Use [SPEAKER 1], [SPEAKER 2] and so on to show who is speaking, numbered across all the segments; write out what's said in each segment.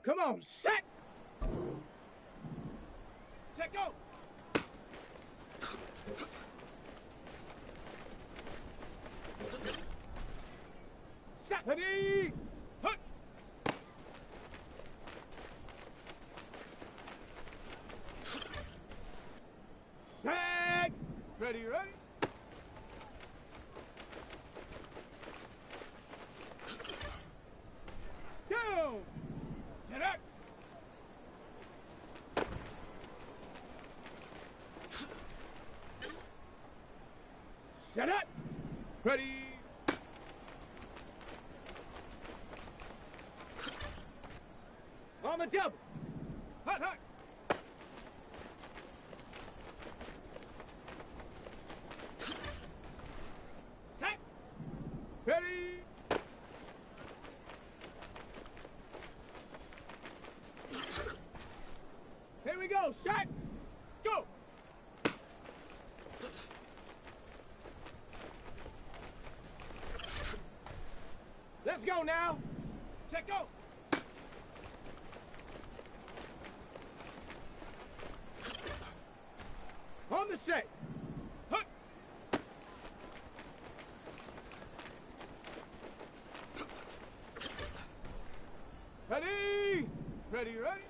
[SPEAKER 1] Come on, set! Set, go! Set! Ready! Hut! Set! Ready, ready? Down! Get up! Set up! Ready! On the double! Hut, hut! Set! Ready! Here we go! Set! Go! Let's go now! Set, go! On the set! Hut! Ready! Ready, ready?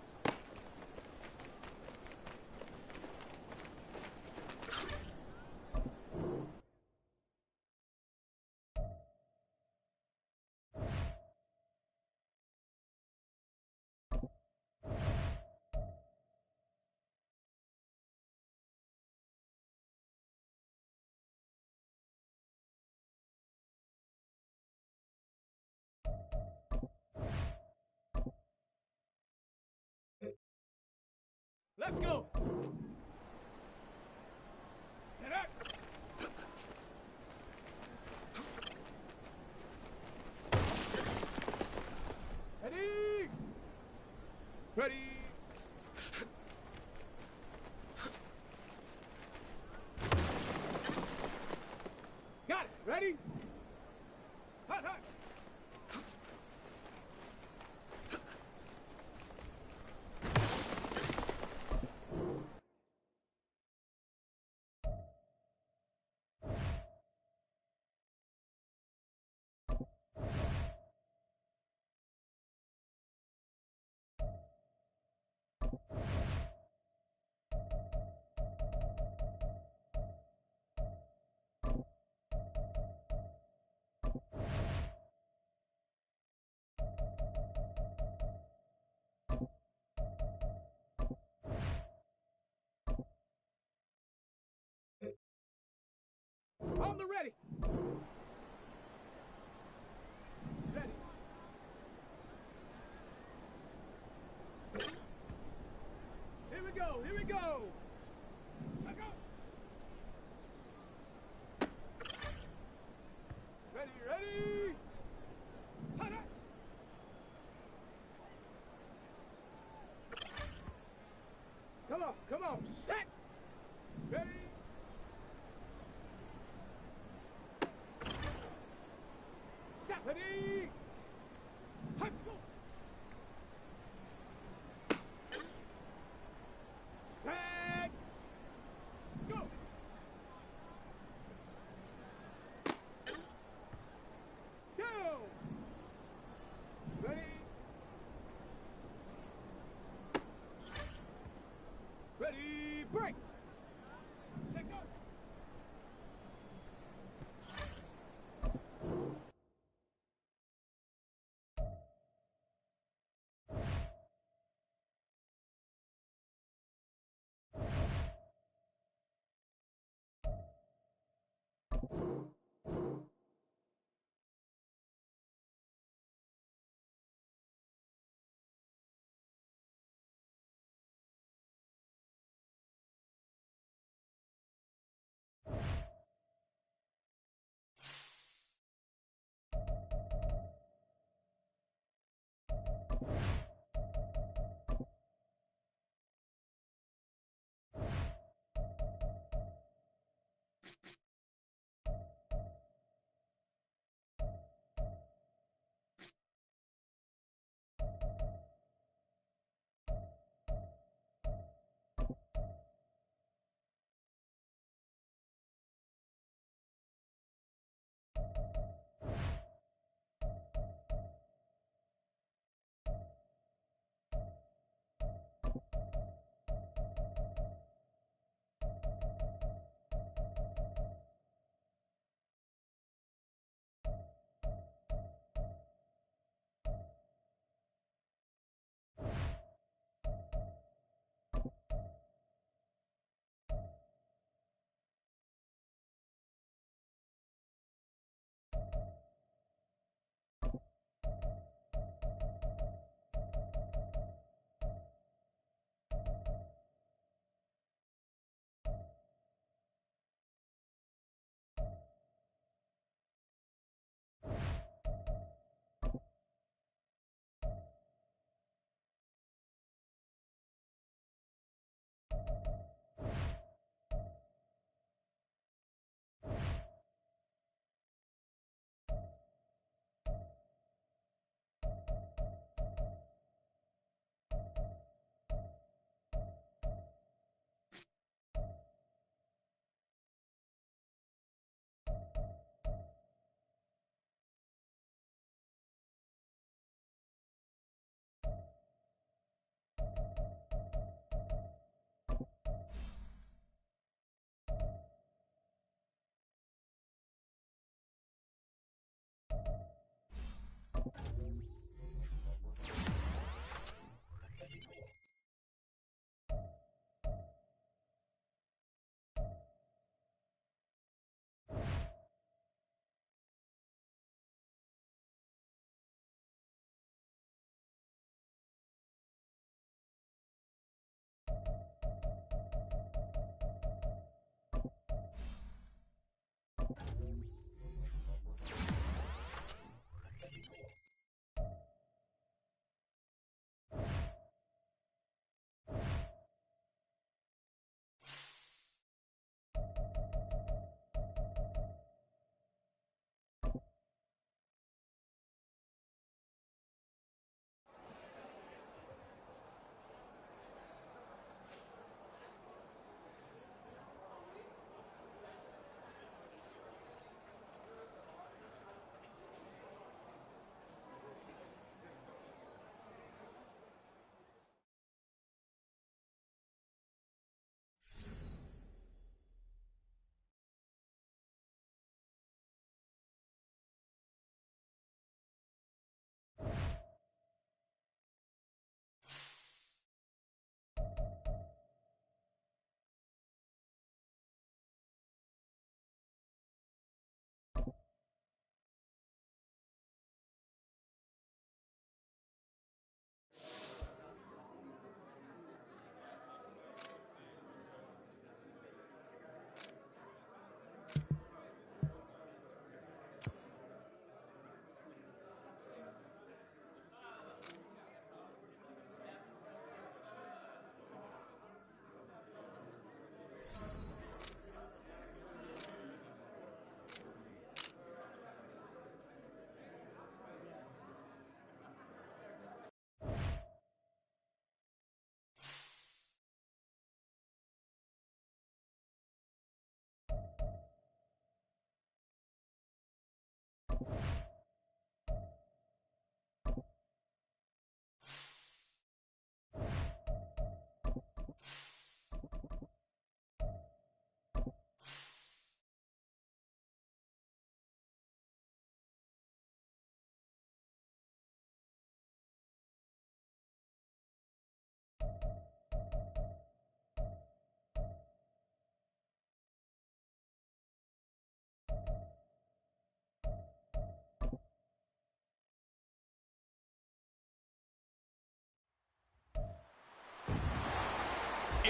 [SPEAKER 1] Let's go! Get up! Ready! Ready! Got it! Ready? Hut, hut! On the ready! Ready! Here we go! Here we go! Let go! Ready, ready! Hut, hut! Come on! Set! Ready! Set! Ready! Hut, go! Set! Go!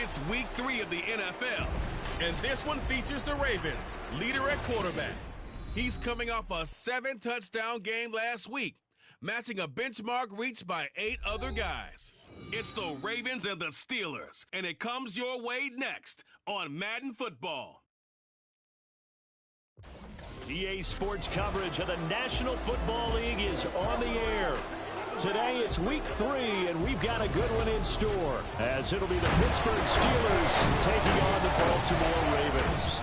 [SPEAKER 2] It's week 3 of the NFL, and this one features the Ravens, leader at quarterback. He's coming off a 7-touchdown game last week, matching a benchmark reached by 8 other guys. It's the Ravens and the Steelers, and it comes your way next on Madden Football.
[SPEAKER 3] EA Sports coverage of the National Football League is on the air. Today it's week 3, and we've got a good one in store, as it'll be the Pittsburgh Steelers taking on the Baltimore Ravens.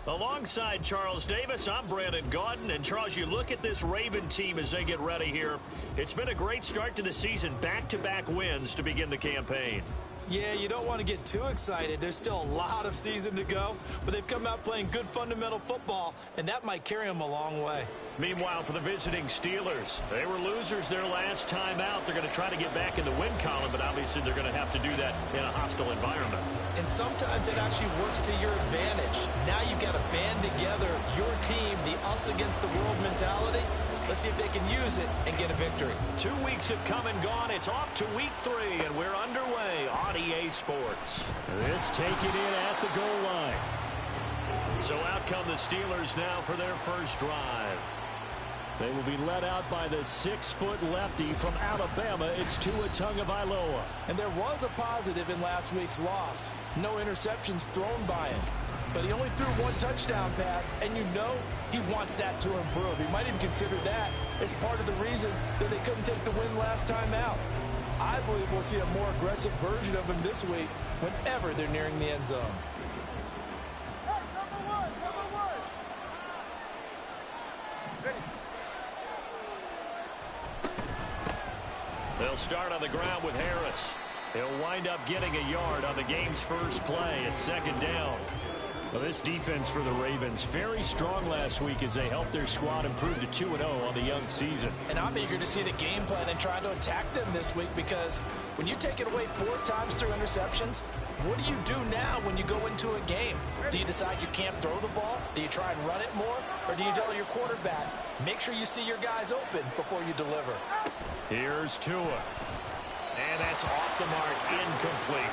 [SPEAKER 3] Alongside Charles Davis, I'm Brandon Gaudin. And Charles, you look at this Raven team as they get ready here. It's been a great start to the season, back-to-back wins to begin the campaign.
[SPEAKER 4] Yeah, you don't want to get too excited. There's still a lot of season to go, but they've come out playing good fundamental football, and that might carry them a long way.
[SPEAKER 3] Meanwhile, for the visiting Steelers, they were losers their last time out. They're going to try to get back in the win column, but obviously they're going to have to do that in a hostile environment.
[SPEAKER 4] And sometimes it actually works to your advantage. Now you've got to band together your team, the us against the world mentality. Let's see if they can use it and get a victory. 2 weeks have come and gone. It's off to week 3, and we're underway on EA Sports. This take it in at the goal line. So out come the Steelers now for their first drive. They will be led out by the 6-foot lefty from Alabama. It's Tua Tagovailoa. And there was a positive in last week's loss. No interceptions thrown by him. But he only threw 1 touchdown pass, and you know he wants that to improve. He might even consider that as part of the reason that they couldn't take the win last time out. I believe we'll see a more aggressive version of him this week whenever they're nearing the end zone.
[SPEAKER 3] They'll start on the ground with Harris. He'll wind up getting a yard on the game's first play. It's 2nd down. Well, this defense for the Ravens, very strong last week as they helped their squad improve to 2-0 on the young season.
[SPEAKER 4] And I'm eager to see the game plan and try to attack them this week, because when you take it away 4 times through interceptions, what do you do now when you go into a game? Do you decide you can't throw the ball? Do you try and run it more? Or do you tell your quarterback, make sure you see your guys open before you deliver?
[SPEAKER 3] Here's Tua. And that's off the mark, incomplete.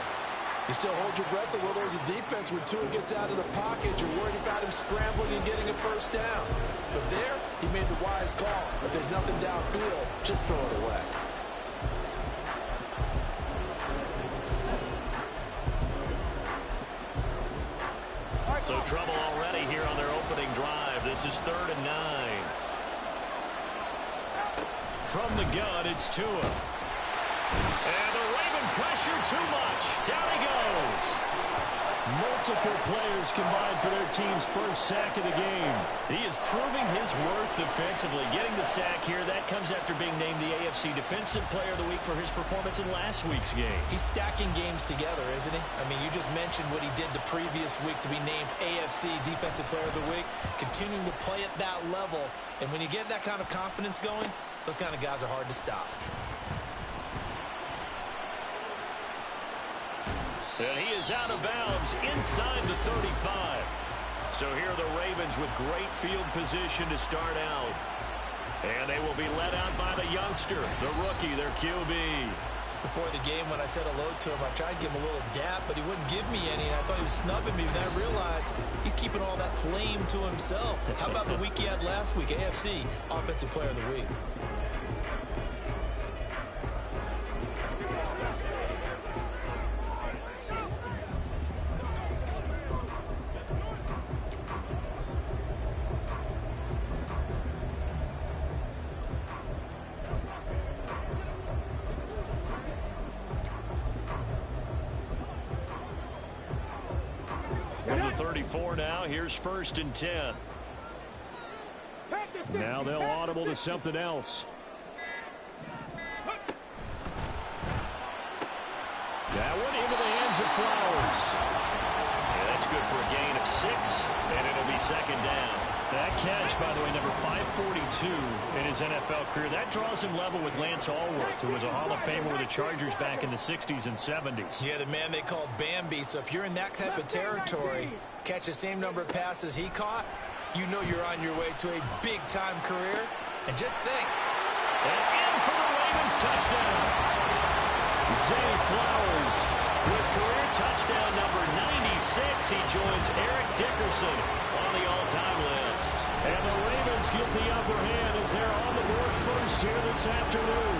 [SPEAKER 4] You still hold your breath a little as a defense when Tua gets out of the pocket. You're worried about him scrambling and getting a first down. But there, he made the wise call. If there's nothing downfield, just throw it away.
[SPEAKER 3] So trouble already here on their opening drive. This is 3rd and 9. From the gun, it's Tua. And the Raven pressure too much. Down he goes. Multiple players combined for their team's first sack of the game. He is proving his worth defensively. Getting the sack here, that comes after being named the AFC Defensive Player of the Week for his performance in last week's game.
[SPEAKER 4] He's stacking games together, isn't he? I mean, you just mentioned what he did the previous week to be named AFC Defensive Player of the Week. Continuing to play at that level. And when you get that kind of confidence going, those kind of guys are hard to stop.
[SPEAKER 3] And he is out of bounds inside the 35. So here are the Ravens with great field position to start out. And they will be led out by the youngster, the rookie, their QB.
[SPEAKER 4] Before the game, when I said hello to him, I tried to give him a little dap, but he wouldn't give me any, and I thought he was snubbing me. Then I realized he's keeping all that flame to himself. How about the week he had last week, AFC Offensive Player of the Week?
[SPEAKER 3] From the 34 now, here's 1st and 10. Now they'll audible to something else. That one into the hands of Flowers. Yeah, that's good for a gain of 6, and it'll be 2nd down. That catch, by the way, number 542 in his NFL career. That draws him level with Lance Allworth, who was a Hall of Famer with the Chargers back in the 60s and 70s.
[SPEAKER 4] Yeah, the man they called Bambi. So if you're in that type of territory, catch the same number of passes he caught, you know you're on your way to a big-time career. And just think,
[SPEAKER 3] And in for the Ravens touchdown. Zay Flowers with career touchdown number 96. He joins Eric Dickerson on the all-time list. And the Ravens get the upper hand as they're on the board first here this afternoon.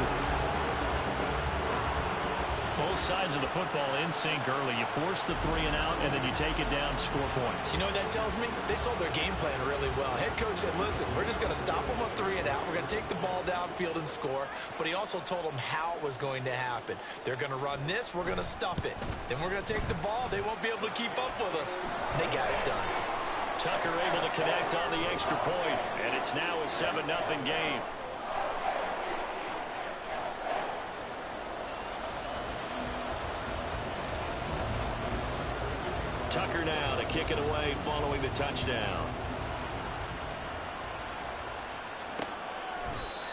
[SPEAKER 3] Both sides of the football in sync early. You force the 3 and out, and then you take it down, score points.
[SPEAKER 4] You know what that tells me? They sold their game plan really well. Head coach said, listen, we're just going to stop them on 3 and out. We're going to take the ball downfield and score. But he also told them how it was going to happen. They're going to run this. We're going to stuff it. Then we're going to take the ball. They won't be able to keep up with us. And they got it done.
[SPEAKER 3] Tucker able to connect on the extra point, and it's now a 7-0 game. Tucker now to kick it away following the touchdown.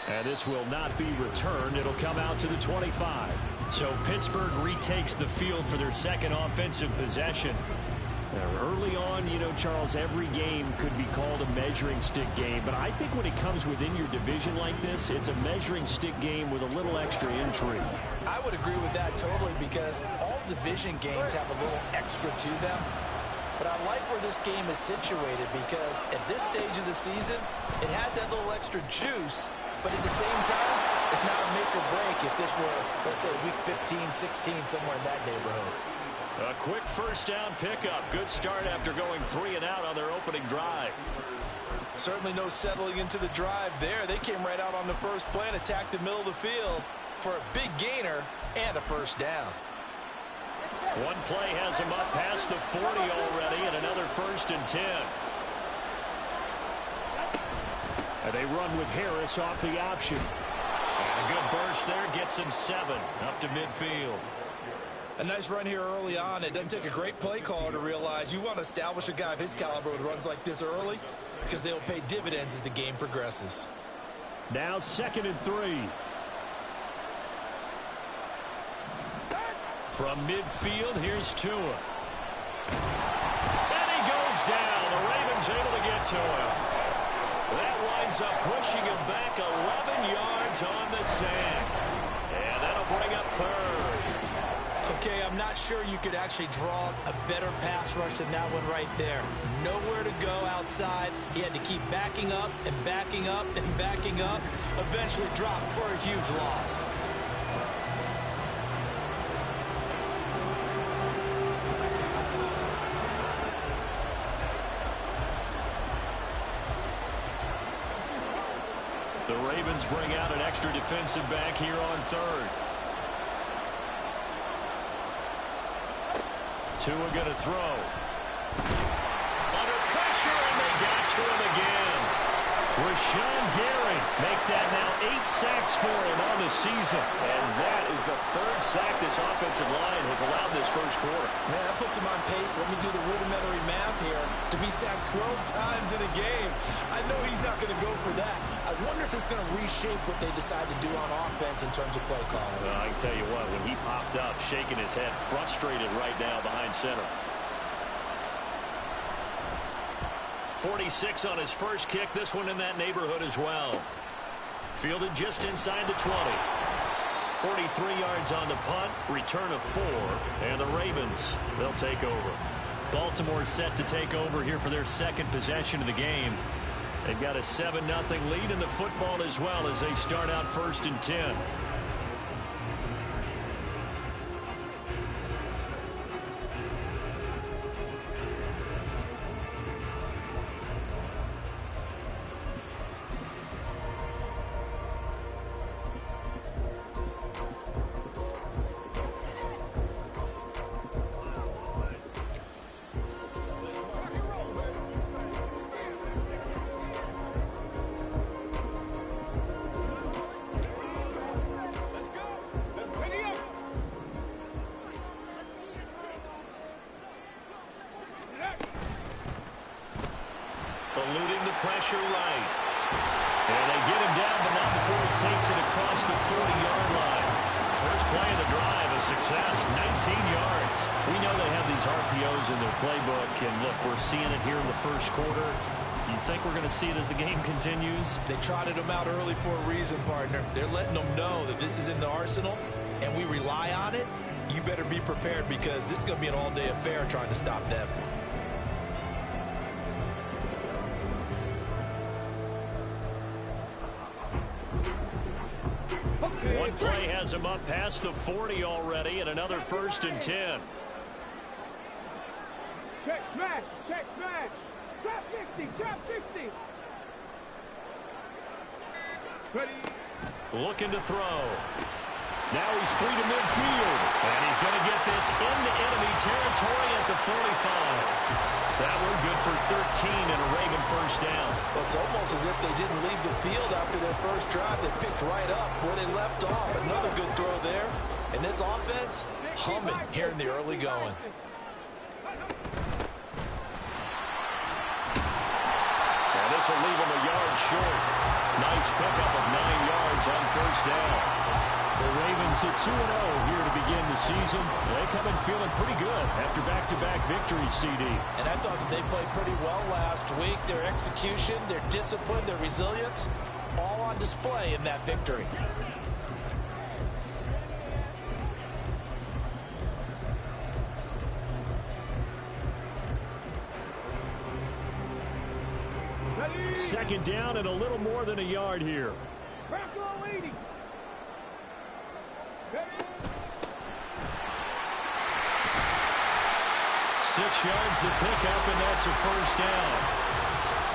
[SPEAKER 3] And this will not be returned. It'll come out to the 25. So Pittsburgh retakes the field for their second offensive possession. Now, early on, you know, Charles, every game could be called a measuring stick game. But I think when it comes within your division like this, it's a measuring stick game with a little extra intrigue.
[SPEAKER 4] I would agree with that totally because all division games have a little extra to them. But I like where this game is situated because at this stage of the season, it has that little extra juice. But at the same time, it's not a make or break if this were, let's say, week 15, 16, somewhere in that neighborhood.
[SPEAKER 3] A quick first down pickup. Good start after going 3 and out on their opening drive.
[SPEAKER 4] Certainly no settling into the drive there. They came right out on the first play and attacked the middle of the field for a big gainer and a first down.
[SPEAKER 3] One play has him up past the 40 already and another 1st and 10. And they run with Harris off the option. And a good burst there gets him 7 up to midfield.
[SPEAKER 4] A nice run here early on. It doesn't take a great play caller to realize you want to establish a guy of his caliber with runs like this early because they'll pay dividends as the game progresses.
[SPEAKER 3] Now 2nd and 3. From midfield, here's Tua. And he goes down. The Ravens able to get to him. That winds up pushing him back 11 yards on the sand. And that'll bring up 3rd.
[SPEAKER 4] Okay, I'm not sure you could actually draw a better pass rush than that one right there. Nowhere to go outside. He had to keep backing up and backing up and backing up. Eventually dropped for a huge loss.
[SPEAKER 3] The Ravens bring out an extra defensive back here on 3rd. Tua going to throw. Under pressure, and they got to him again. Rashawn Gary make that now 8 sacks for him on the season. And that is the 3rd sack this offensive line has allowed this first quarter.
[SPEAKER 4] Man, that puts him on pace. Let me do the rudimentary math here. To be sacked 12 times in a game, I know he's not going to go for that. I wonder if it's going to reshape what they decide to do on offense in terms of play calling.
[SPEAKER 3] I can tell you what, when he popped up, shaking his head, frustrated right now behind center. 46 on his first kick. This one in that neighborhood as well. Fielded just inside the 20. 43 yards on the punt. Return of 4. And the Ravens, they'll take over. Baltimore set to take over here for their second possession of the game. They've got a 7-0 lead in the football as well as they start out 1st and 10. Eluding the pressure right. And they get him down, but not before he takes it across the 40-yard line. First play of the drive, a success, 19 yards. We know they have these RPOs in their playbook, and look, we're seeing it here in the first quarter. You think we're going to see it as the game continues?
[SPEAKER 4] They trotted him out early for a reason, partner. They're letting them know that this is in the arsenal, and we rely on it. You better be prepared because this is going to be an all-day affair trying to stop them.
[SPEAKER 3] One play has him up past the 40 already, and another 1st and 10.
[SPEAKER 1] Check smash, check smash. Trap 60, trap 60. Ready.
[SPEAKER 3] Looking to throw. Now he's free to midfield. And he's going to get this into enemy territory at the 45. That one good for 13 and a Raven 1st down.
[SPEAKER 4] Well, it's almost as if they didn't leave the field after their first drive. They picked right up where they left off. Another good throw there. And this offense, humming here in the early going.
[SPEAKER 3] And this will leave him a yard short. Nice pickup of 9 yards on 1st down. The Ravens at 2-0 here to begin the season. They come in feeling pretty good after back-to-back victories, CD.
[SPEAKER 4] And I thought that they played pretty well last week. Their execution, their discipline, their resilience, all on display in that victory.
[SPEAKER 1] Ready.
[SPEAKER 3] 2nd down and a little more than a yard here.
[SPEAKER 1] Crack all 80. Ready.
[SPEAKER 3] 6 yards the pickup, and that's a 1st down.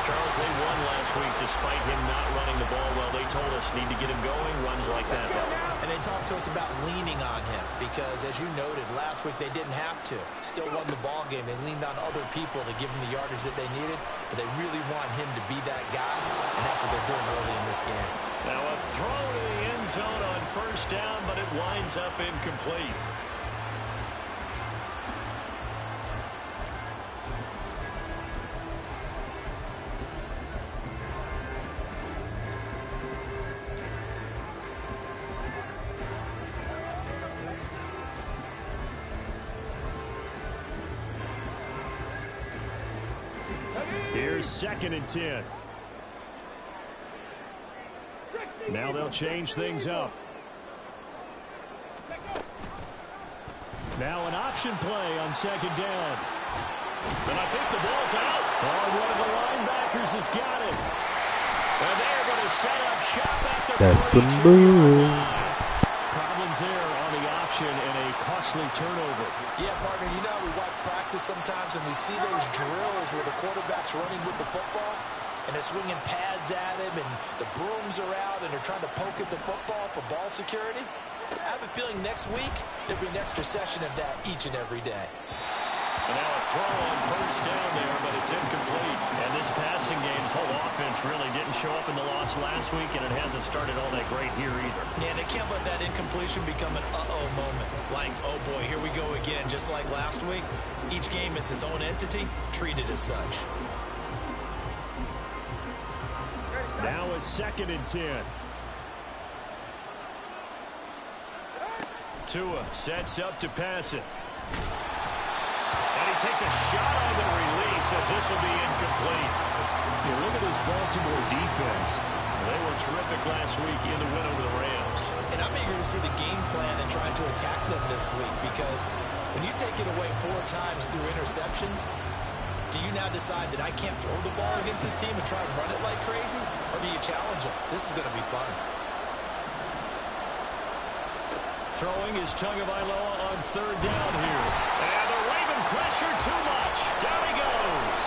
[SPEAKER 3] Charles, they won last week despite him not running the ball well. They told us need to get him going, runs like that.
[SPEAKER 4] And they talked to us about leaning on him because, as you noted, last week they didn't have to. Still won the ball game. They leaned on other people to give them the yardage that they needed, but they really want him to be that guy, and that's what they're doing early in this game.
[SPEAKER 3] Now a throw to the end zone on 1st down, but it winds up incomplete. Here's 2nd and 10. Now they'll change things up. Now an option play on 2nd down. And I think the ball's out. Oh, one of the linebackers has got it. And they're going to set up shop at the 42-yard line. Problems there on the option and a costly turnover.
[SPEAKER 4] Yeah, partner, you know, we watch practice sometimes and we see those drills where the quarterback's running with the football and they're swinging pads at him and the brooms are out and they're trying to poke at the football for ball security. I have a feeling next week there'll be an extra session of that each and every day.
[SPEAKER 3] And now a throw on 1st down there, but it's incomplete. And this passing game's whole offense really didn't show up in the loss last week, and it hasn't started all that great here either.
[SPEAKER 4] Yeah, they can't let that incompletion become an uh-oh moment. Like, oh boy, here we go again, just like last week. Each game is its own entity, treated as such.
[SPEAKER 3] Now a 2nd and 10. Tua sets up to pass it. And he takes a shot on the release as this will be incomplete. You look at this Baltimore defense. They were terrific last week in the win over the Rams.
[SPEAKER 4] And I'm eager to see the game plan and trying to attack them this week because when you take it away 4 times through interceptions, do you now decide that I can't throw the ball against this team and try and run it like crazy? Or do you challenge them? This is going to be fun.
[SPEAKER 3] Throwing is Tagovailoa on 3rd down here. And the Raven pressure too much. Down he goes.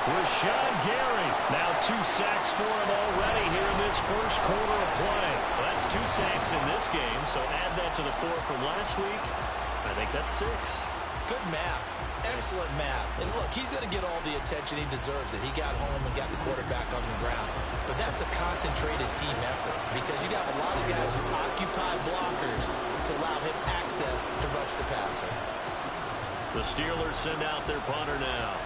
[SPEAKER 3] Rashawn Gary. Now 2 sacks for him already here in this first quarter of play. Well, that's 2 sacks in this game, so add that to the 4 from last week. I think that's 6.
[SPEAKER 4] Good math. Excellent math. And look, he's going to get all the attention he deserves that he got home and got the quarterback on the ground. But that's a concentrated team effort because you got a lot of guys who occupy blockers to allow him access to rush the passer.
[SPEAKER 3] The Steelers send out their punter now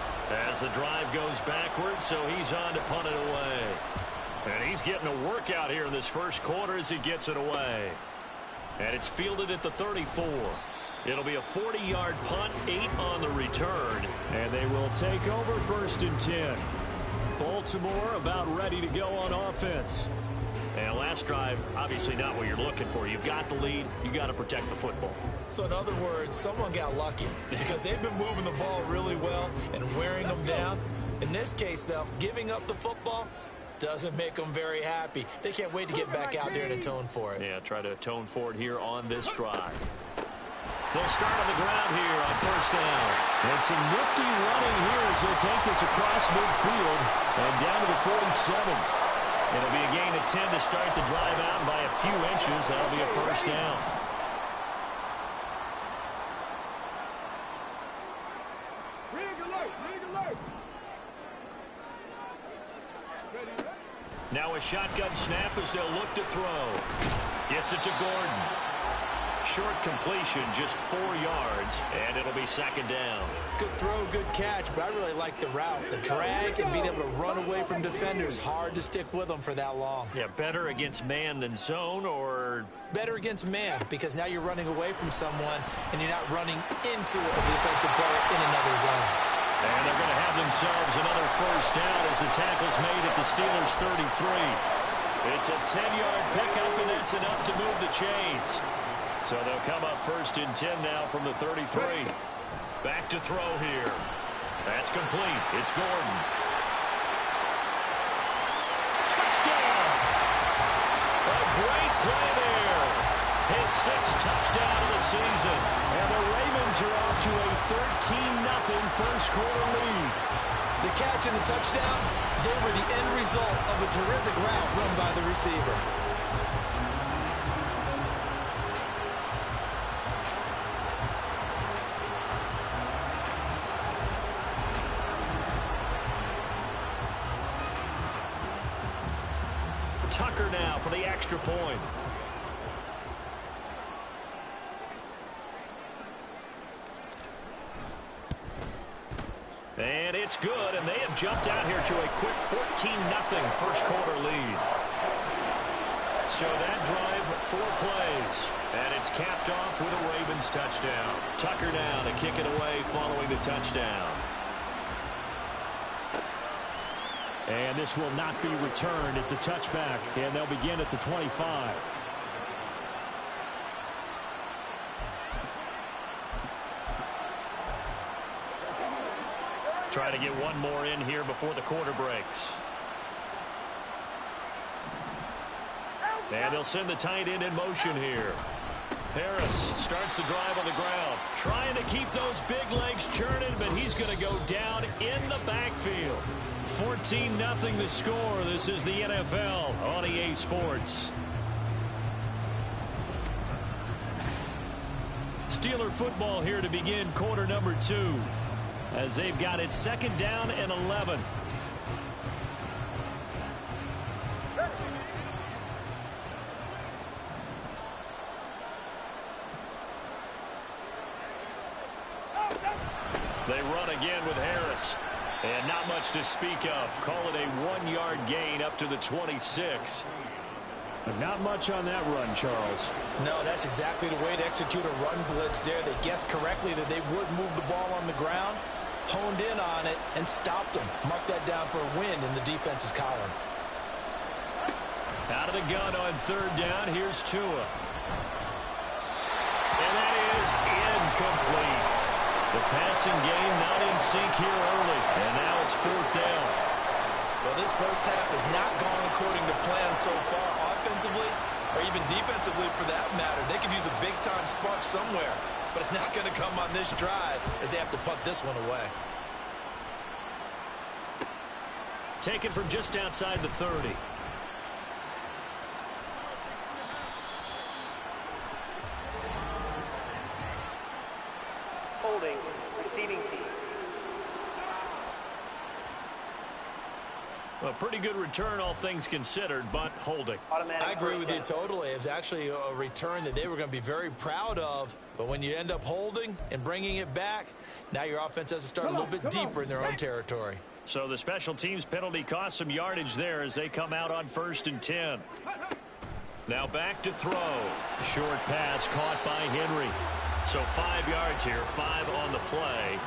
[SPEAKER 3] as the drive goes backwards, so he's on to punt it away. And he's getting a workout here in this first quarter as he gets it away. And it's fielded at the 34. It'll be a 40-yard punt, 8 on the return, and they will take over 1st and 10. Baltimore about ready to go on offense. And last drive, obviously not what you're looking for. You've got the lead. You got to protect the football.
[SPEAKER 4] So in other words, someone got lucky because they've been moving the ball really well and wearing them down. In this case, though, giving up the football doesn't make them very happy. They can't wait to get back out there and atone for it.
[SPEAKER 3] Yeah, try to atone for it here on this drive. They'll start on the ground here on first down. And some nifty running here as he'll take this across midfield and down to the 47. It'll be a gain of 10 to start the drive out by a few inches. That'll be a first down.
[SPEAKER 1] Rig alert! Rig alert!
[SPEAKER 3] Now a shotgun snap as they'll look to throw. Gets it to Gordon. Short completion, just 4 yards, and it'll be second down.
[SPEAKER 4] Good throw, good catch, but I really like the route. The drag and being able to run away from defenders, hard to stick with them for that long.
[SPEAKER 3] Yeah, better against man than zone, or
[SPEAKER 4] better against man, because now you're running away from someone and you're not running into a defensive player in another zone.
[SPEAKER 3] And they're going to have themselves another first down as the tackle's made at the Steelers' 33. It's a 10-yard pickup, and that's enough to move the chains. So they'll come up first and 10 now from the 33. Back to throw here. That's complete. It's Gordon. Touchdown! A great play there. His 6th touchdown of the season. And the Ravens are off to a 13-0 first quarter lead.
[SPEAKER 4] The catch and the touchdown, they were the end result of a terrific route run by the receiver.
[SPEAKER 3] Tucker now for the extra point. And it's good, and they have jumped out here to a quick 14-0 first quarter lead. So that drive, 4 plays, and it's capped off with a Ravens touchdown. Tucker now to kick it away following the touchdown. And this will not be returned. It's a touchback, and they'll begin at the 25. Try to get one more in here before the quarter breaks. And they'll send the tight end in motion here. Harris starts the drive on the ground, trying to keep those big legs churning, but he's going to go down in the backfield. 14-0 the score. This is the NFL on EA Sports. Steeler football here to begin quarter number 2, as they've got it second down and 11. They run again with Harris. And not much to speak of. Call it a 1-yard gain up to the 26. But not much on that run, Charles.
[SPEAKER 4] No, that's exactly the way to execute a run blitz there. They guessed correctly that they would move the ball on the ground, honed in on it, and stopped them. Mark that down for a win in the defense's column.
[SPEAKER 3] Out of the gun on third down. Here's Tua. And that is incomplete. The passing game not in sync here early, and now it's fourth down.
[SPEAKER 4] Well, this first half has not gone according to plan so far offensively, or even defensively for that matter. They could use a big-time spark somewhere, but it's not going to come on this drive as they have to punt this one away.
[SPEAKER 3] Taken from just outside the 30.
[SPEAKER 5] Holding, receiving team.
[SPEAKER 3] A pretty good return, all things considered, but holding.
[SPEAKER 5] Automatic
[SPEAKER 4] I agree with you
[SPEAKER 5] first down.
[SPEAKER 4] totally. It's actually a return that they were going to be very proud of, but when you end up holding and bringing it back, now your offense has to start a little bit deeper in their own territory.
[SPEAKER 3] So the special teams penalty cost some yardage there as they come out on 1st and 10. Now back to throw. Short pass caught by Henry. So 5 yards here, 5 on the play.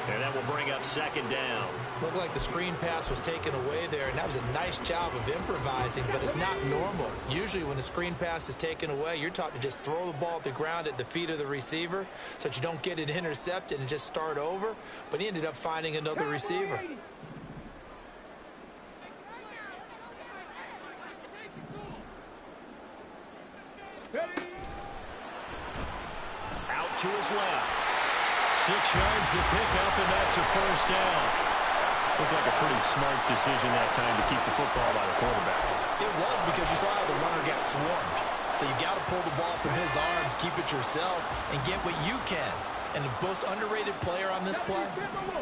[SPEAKER 3] And that will bring up second down.
[SPEAKER 4] Looked like the screen pass was taken away there, and that was a nice job of improvising, but it's not normal. Usually when the screen pass is taken away, you're taught to just throw the ball at the ground at the feet of the receiver so that you don't get it intercepted and just start over. But he ended up finding another receiver.
[SPEAKER 3] Out to his left. 6 yards to pick up, and that's a first down. Looked like a pretty smart decision that time to keep the football by the quarterback.
[SPEAKER 4] It was, because you saw how the runner got swarmed. So you got to pull the ball from his arms, keep it yourself, and get what you can. And the most underrated player on this play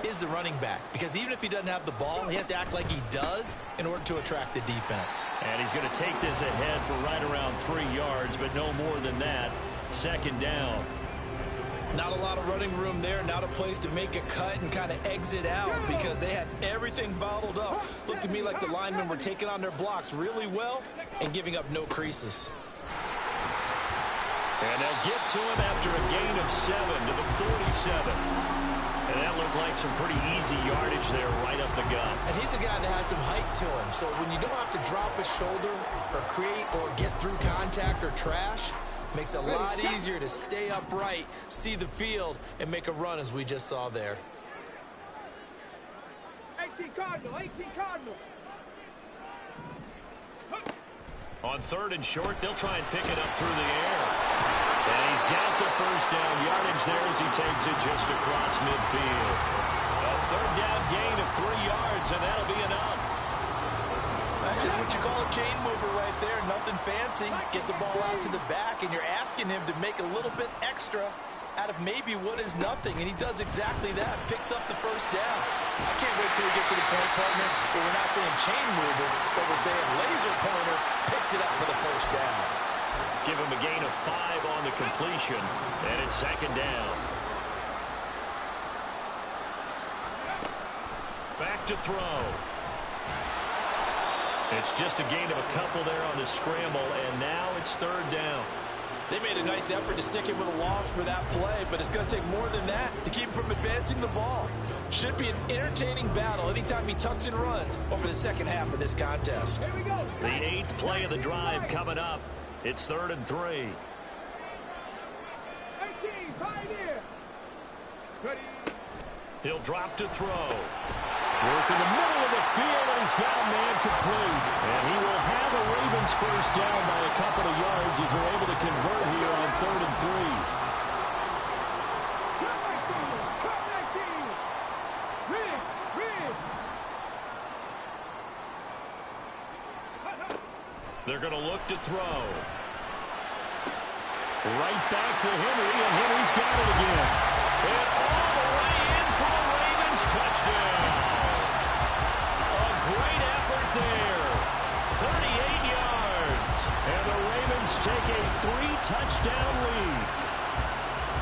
[SPEAKER 4] is the running back, because even if he doesn't have the ball, he has to act like he does in order to attract the defense.
[SPEAKER 3] And he's going to take this ahead for right around 3 yards, but no more than that. Second down.
[SPEAKER 4] Not a lot of running room there, not a place to make a cut and kind of exit out because they had everything bottled up. Looked to me like the linemen were taking on their blocks really well and giving up no creases.
[SPEAKER 3] And they'll get to him after a gain of 7 to the 47. And that looked like some pretty easy yardage there right up the gut.
[SPEAKER 4] And he's a guy that has some height to him, so when you don't have to drop his shoulder or create or get through contact or trash, makes it a lot easier to stay upright, see the field, and make a run as we just saw there.
[SPEAKER 1] 18 Cardinal, 18 Cardinal.
[SPEAKER 3] On 3rd and short, they'll try and pick it up through the air. And he's got the first down yardage there as he takes it just across midfield. A 3rd down gain of 3 yards, and that'll be enough.
[SPEAKER 4] That's just what you call a chain mover right there. Nothing fancy. Get the ball out to the back, and you're asking him to make a little bit extra out of maybe what is nothing, and he does exactly that. Picks up the first down. I can't wait till we get to the point, partner, where we're not saying chain mover, but we're saying laser pointer picks it up for the first down.
[SPEAKER 3] Give him a gain of 5 on the completion, and it's second down. Back to throw. It's just a gain of a couple there on the scramble, and now it's 3rd down.
[SPEAKER 4] They made a nice effort to stick him with a loss for that play, but it's going to take more than that to keep him from advancing the ball. Should be an entertaining battle anytime he tucks and runs over the second half of this contest.
[SPEAKER 1] Here we go.
[SPEAKER 3] The 8th play of the drive coming up. It's 3rd and 3.
[SPEAKER 1] 18, Pioneer. Ready.
[SPEAKER 3] He'll drop to throw. Work in the middle of the field, and he's got a man complete. And he will have a Ravens first down by a couple of yards as they're able to convert here on 3rd and 3. They're going to look to throw. Right back to Henry, and Henry's got it again. And all the way in for the Ravens touchdown. A great effort there. 38 yards. And the Ravens take a 3-touchdown lead.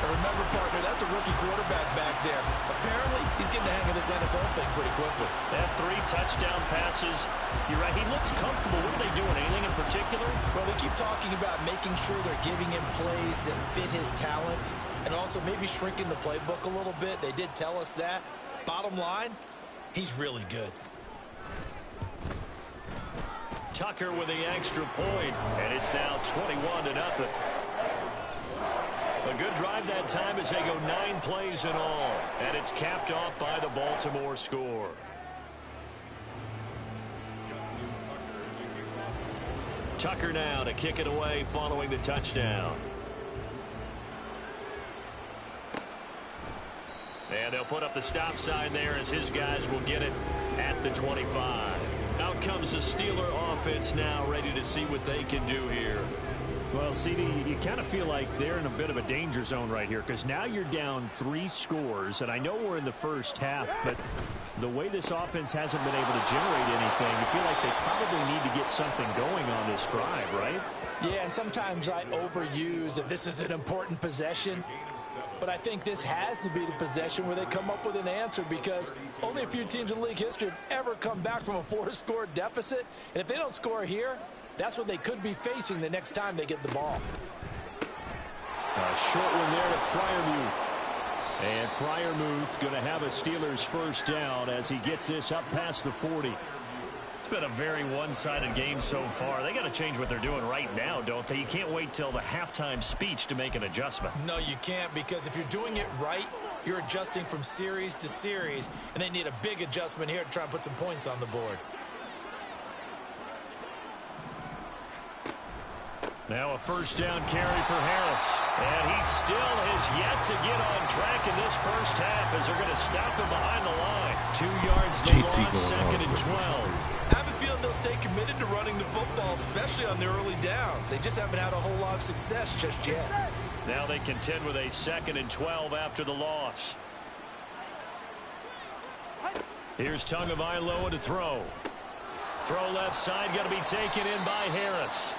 [SPEAKER 4] And remember, partner, that's a rookie quarterback back there. Apparently, he's getting the hang of this NFL thing pretty quickly.
[SPEAKER 3] That 3 touchdown passes, you're right, he looks comfortable. What are they doing, anything in particular?
[SPEAKER 4] Well, they keep talking about making sure they're giving him plays that fit his talents and also maybe shrinking the playbook a little bit. They did tell us that. Bottom line, he's really good.
[SPEAKER 3] Tucker with the extra point, and it's now 21-0. A good drive that time as they go 9 plays in all. And it's capped off by the Baltimore score. Tucker now to kick it away following the touchdown. And they'll put up the stop sign there as his guys will get it at the 25. Out comes the Steeler offense now, ready to see what they can do here.
[SPEAKER 6] Well, CD, you kind of feel like they're in a bit of a danger zone right here because now you're down 3 scores, and I know we're in the first half, but the way this offense hasn't been able to generate anything, you feel like they probably need to get something going on this drive, right?
[SPEAKER 4] Yeah, and sometimes I overuse if this is an important possession, but I think this has to be the possession where they come up with an answer because only a few teams in league history have ever come back from a 4-score deficit, and if they don't score here, that's what they could be facing the next time they get the ball.
[SPEAKER 6] A short one there to Freiermuth. And Freiermuth going to have a Steelers first down as he gets this up past the 40.
[SPEAKER 3] It's been a very one-sided game so far. They got to change what they're doing right now, don't they? You can't wait till the halftime speech to make an adjustment.
[SPEAKER 4] No, you can't, because if you're doing it right, you're adjusting from series to series, and they need a big adjustment here to try and put some points on the board.
[SPEAKER 3] Now a first down carry for Harris. And he still has yet to get on track in this first half as they're going to stop him behind the line. 2 yards the loss, 2nd and 12.
[SPEAKER 4] I have a feeling they'll stay committed to running the football, especially on their early downs. They just haven't had a whole lot of success just yet.
[SPEAKER 3] Now they contend with a 2nd and 12 after the loss. Here's Tagovailoa to throw. Throw left side, got to be taken in by Harris.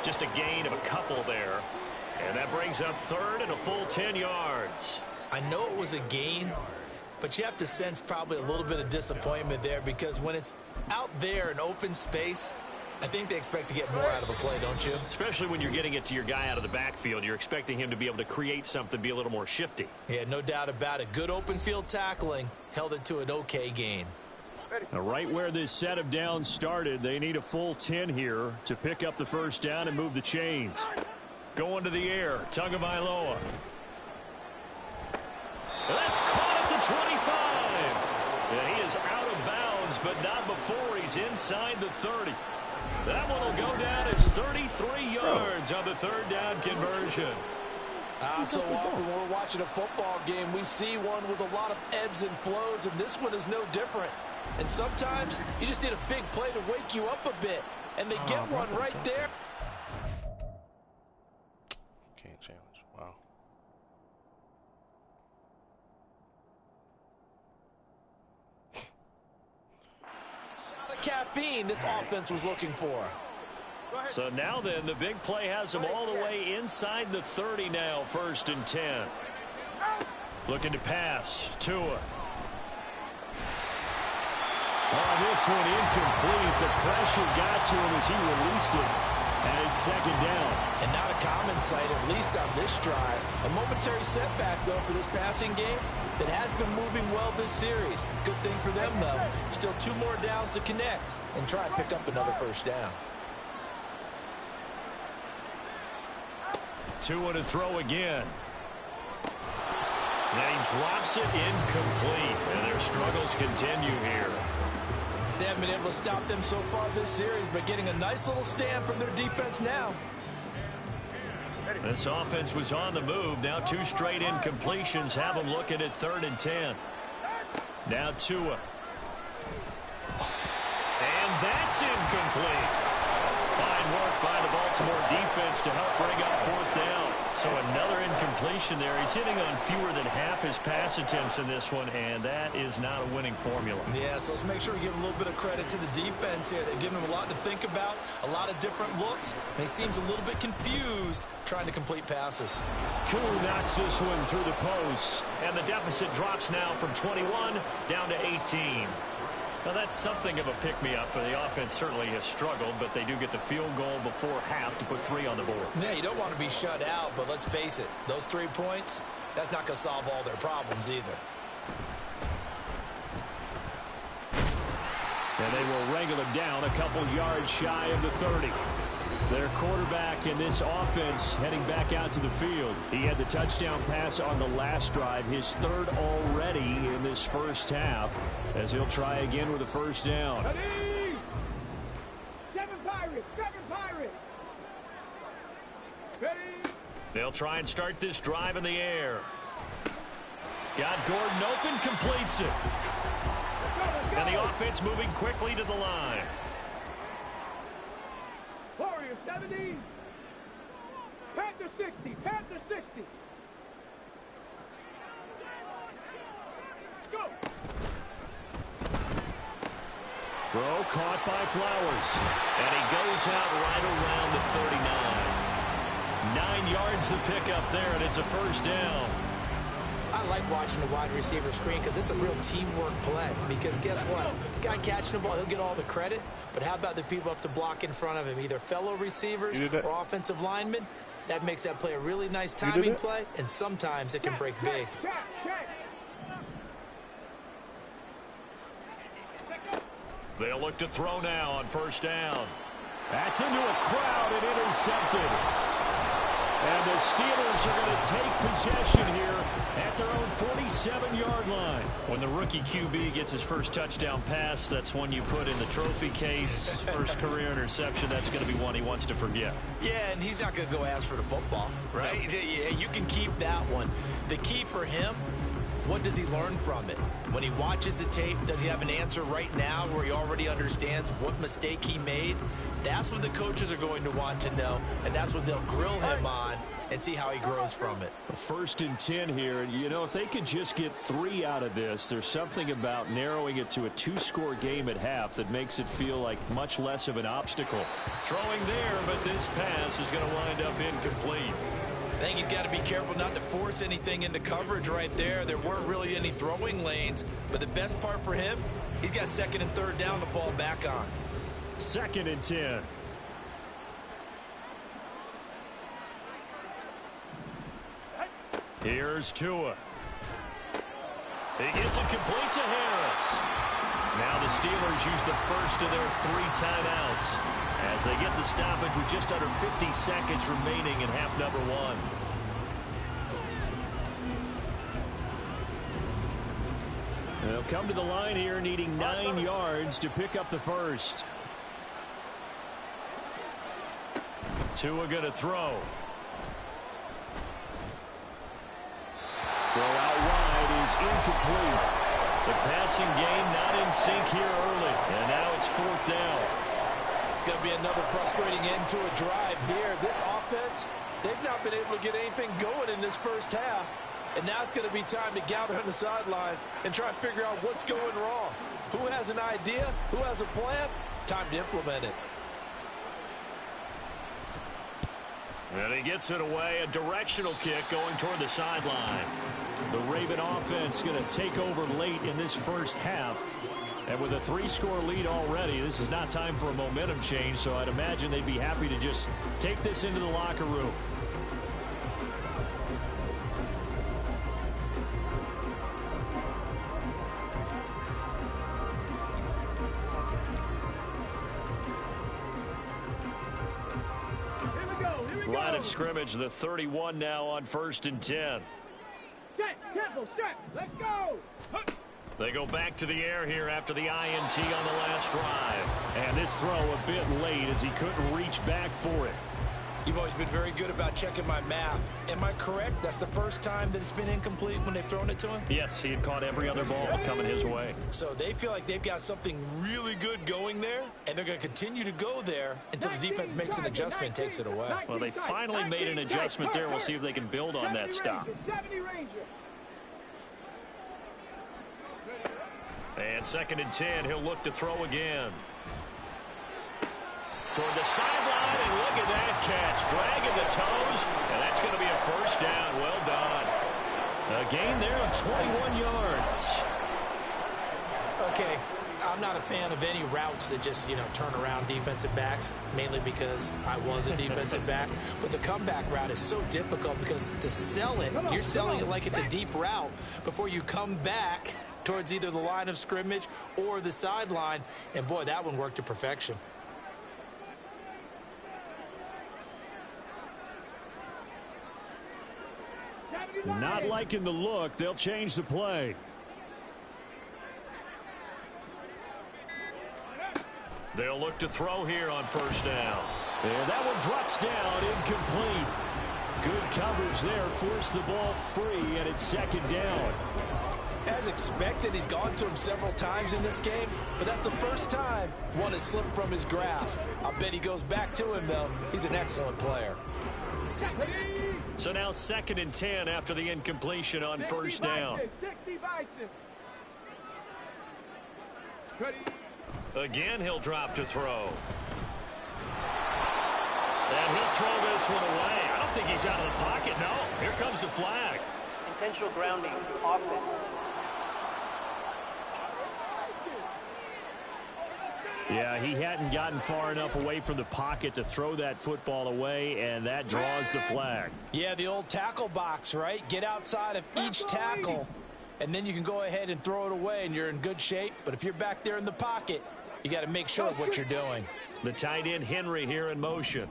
[SPEAKER 3] Just a gain of a couple there. And that brings up 3rd and a full 10 yards.
[SPEAKER 4] I know it was a gain, but you have to sense probably a little bit of disappointment there, because when it's out there in open space, I think they expect to get more out of a play, don't you?
[SPEAKER 3] Especially when you're getting it to your guy out of the backfield. You're expecting him to be able to create something, be a little more shifty.
[SPEAKER 4] Yeah, no doubt about it. Good open field tackling held it to an okay gain.
[SPEAKER 6] Now, right where this set of downs started, they need a full 10 here to pick up the first down and move the chains.
[SPEAKER 3] Going to the air, Tagovailoa. That's caught at the 25. Yeah, he is out of bounds, but not before he's inside the 30. That one will go down as 33 yards on the 3rd down conversion.
[SPEAKER 7] So often when we're watching a football game, we see one with a lot of ebbs and flows, and this one is no different. And sometimes you just need a big play to wake you up a bit, and they get one right there.
[SPEAKER 8] Can't challenge. Wow.
[SPEAKER 7] Shot of caffeine this offense was looking for.
[SPEAKER 3] So now then, the big play has them all the way inside the 30 now, 1st and 10. Looking to pass. Tua.
[SPEAKER 6] Oh, this one incomplete. The pressure got to him as he released it. And it's 2nd down.
[SPEAKER 4] And not a common sight, at least on this drive. A momentary setback, though, for this passing game that has been moving well this series. Good thing for them, though. Still 2 more downs to connect and try and pick up another first down.
[SPEAKER 3] Tua to throw again. And he drops it incomplete. And their struggles continue here.
[SPEAKER 4] They haven't been able to stop them so far this series, but getting a nice little stand from their defense now.
[SPEAKER 3] This offense was on the move. Now 2 straight incompletions have them looking at 3rd and 10. Now Tua. And that's incomplete. Fine work by the Baltimore defense to help bring up 4th down. So another incompletion there. He's hitting on fewer than half his pass attempts in this one, and that is not a winning formula.
[SPEAKER 4] Yeah, so let's make sure we give a little bit of credit to the defense here. They've given him a lot to think about, a lot of different looks, and he seems a little bit confused trying to complete passes.
[SPEAKER 6] Koo knocks this one through the post.
[SPEAKER 3] And the deficit drops now from 21 down to 18. Now, that's something of a pick-me-up, but the offense certainly has struggled, but they do get the field goal before half to put 3 on the board.
[SPEAKER 4] Yeah, you don't want to be shut out, but let's face it, those 3 points, that's not going to solve all their problems either.
[SPEAKER 6] And they will wrangle him down a couple yards shy of the 30. Their quarterback in this offense heading back out to the field. He had the touchdown pass on the last drive, his 3rd already in this first half, as he'll try again with a first down.
[SPEAKER 1] Ready? 7 Pirates! 7 Pirates! Ready?
[SPEAKER 3] They'll try and start this drive in the air. Got Gordon open, completes it. And the offense moving quickly to the line.
[SPEAKER 1] Warriors 70. Panther 60. Panther 60. Go.
[SPEAKER 6] Throw caught by Flowers.
[SPEAKER 3] And he goes out right around the 39. 9 yards the pickup there, and it's a first down.
[SPEAKER 4] I like watching the wide receiver screen because it's a real teamwork play. Because guess what? The guy catching the ball, he'll get all the credit. But how about the people up to block in front of him, either fellow receivers or offensive linemen? That makes that play a really nice timing play, and sometimes it can break big.
[SPEAKER 3] They'll look to throw now on first down.
[SPEAKER 6] That's into a crowd and intercepted. And the Steelers are going to take possession here at their own 47-yard line.
[SPEAKER 3] When the rookie QB gets his first touchdown pass, that's one you put in the trophy case. First career interception, that's going to be one he wants to forget.
[SPEAKER 4] Yeah, and he's not going to go ask for the football, right? No. Yeah, you can keep that one. The key for him, what does he learn from it? When he watches the tape, does he have an answer right now where he already understands what mistake he made? That's what the coaches are going to want to know, and that's what they'll grill him on and see how he grows from it.
[SPEAKER 6] 1st and 10 here. You know, if they could just get 3 out of this, there's something about narrowing it to a 2-score game at half that makes it feel like much less of an obstacle.
[SPEAKER 3] Throwing there, but this pass is going to wind up incomplete.
[SPEAKER 4] I think he's got to be careful not to force anything into coverage right there. There weren't really any throwing lanes, but the best part for him, he's got 2nd and 3rd down to fall back on.
[SPEAKER 6] 2nd and 10.
[SPEAKER 3] Here's Tua. He gets it complete to Harris. Now the Steelers use the first of their 3 timeouts as they get the stoppage with just under 50 seconds remaining in half number 1.
[SPEAKER 6] They'll come to the line here needing 9 yards to pick up the first.
[SPEAKER 3] Tua going to throw.
[SPEAKER 6] Throw out wide is incomplete.
[SPEAKER 3] The passing game not in sync here early. And now it's 4th down.
[SPEAKER 7] It's going to be another frustrating end to a drive here. This offense, they've not been able to get anything going in this first half. And now it's going to be time to gather on the sidelines and try and figure out what's going wrong. Who has an idea? Who has a plan? Time to implement it.
[SPEAKER 3] And he gets it away. A directional kick going toward the sideline.
[SPEAKER 6] The Raven offense going to take over late in this first half. And with a 3-score lead already, this is not time for a momentum change, so I'd imagine they'd be happy to just take this into the locker room.
[SPEAKER 3] Line of scrimmage, the 31 now on 1st and 10.
[SPEAKER 1] Set, tempo, set, let's go!
[SPEAKER 3] They go back to the air here after the INT on the last drive.
[SPEAKER 6] And this throw a bit late as he couldn't reach back for it.
[SPEAKER 4] You've always been very good about checking my math. Am I correct? That's the first time that it's been incomplete when they've thrown it to him?
[SPEAKER 3] Yes, he had caught every other ball coming his way.
[SPEAKER 4] So they feel like they've got something really good going there, and they're going to continue to go there until the defense makes an adjustment and takes it away.
[SPEAKER 3] Well, they finally made an adjustment there. We'll see if they can build on that stop. And 2nd and 10, he'll look to throw again. Toward the sideline, and look at that catch. Dragging the toes, and that's going to be a first down. Well done. A gain there of 21 yards.
[SPEAKER 4] Okay, I'm not a fan of any routes that just, turn around defensive backs, mainly because I was a defensive back. But the comeback route is so difficult because to sell it, you're selling it like it's a deep route before you come back towards either the line of scrimmage or the sideline. And, boy, that one worked to perfection.
[SPEAKER 6] Not liking the look. They'll change the play.
[SPEAKER 3] They'll look to throw here on first down.
[SPEAKER 6] And that one drops down, incomplete. Good coverage there, forced the ball free, and it's 2nd down.
[SPEAKER 7] As expected, he's gone to him several times in this game, but that's the first time one has slipped from his grasp. I bet he goes back to him, though. He's an excellent player.
[SPEAKER 3] So now 2nd and 10 after the incompletion on first down. Again, he'll drop to throw. And he'll throw this one away. I don't think he's out of the pocket. No, here comes the flag.
[SPEAKER 5] Intentional grounding, offense.
[SPEAKER 6] Yeah, he hadn't gotten far enough away from the pocket to throw that football away, and that draws the flag.
[SPEAKER 7] Yeah, the old tackle box, right? Get outside of each tackle, and then you can go ahead and throw it away, and you're in good shape. But if you're back there in the pocket, you got to make sure of what you're doing.
[SPEAKER 3] The tight end, Henry, here in motion.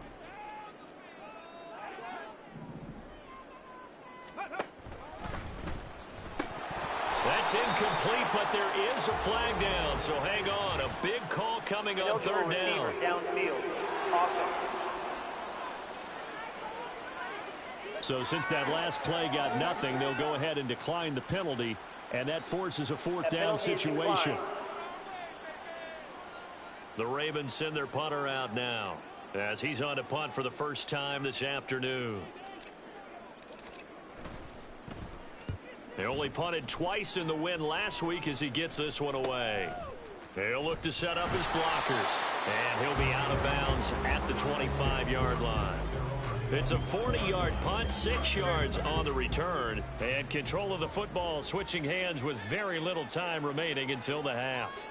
[SPEAKER 3] That's incomplete, but there is a flag down, so hang on. A big call coming on third down.
[SPEAKER 5] Downfield. Awesome.
[SPEAKER 6] So since that last play got nothing, they'll go ahead and decline the penalty, and that forces a fourth down situation.
[SPEAKER 3] The Ravens send their punter out now as he's on to punt for the first time this afternoon. They only punted twice in the win last week as he gets this one away. He'll look to set up his blockers, and he'll be out of bounds at the 25-yard line. It's a 40-yard punt, 6 yards on the return, and control of the football switching hands with very little time remaining until the half.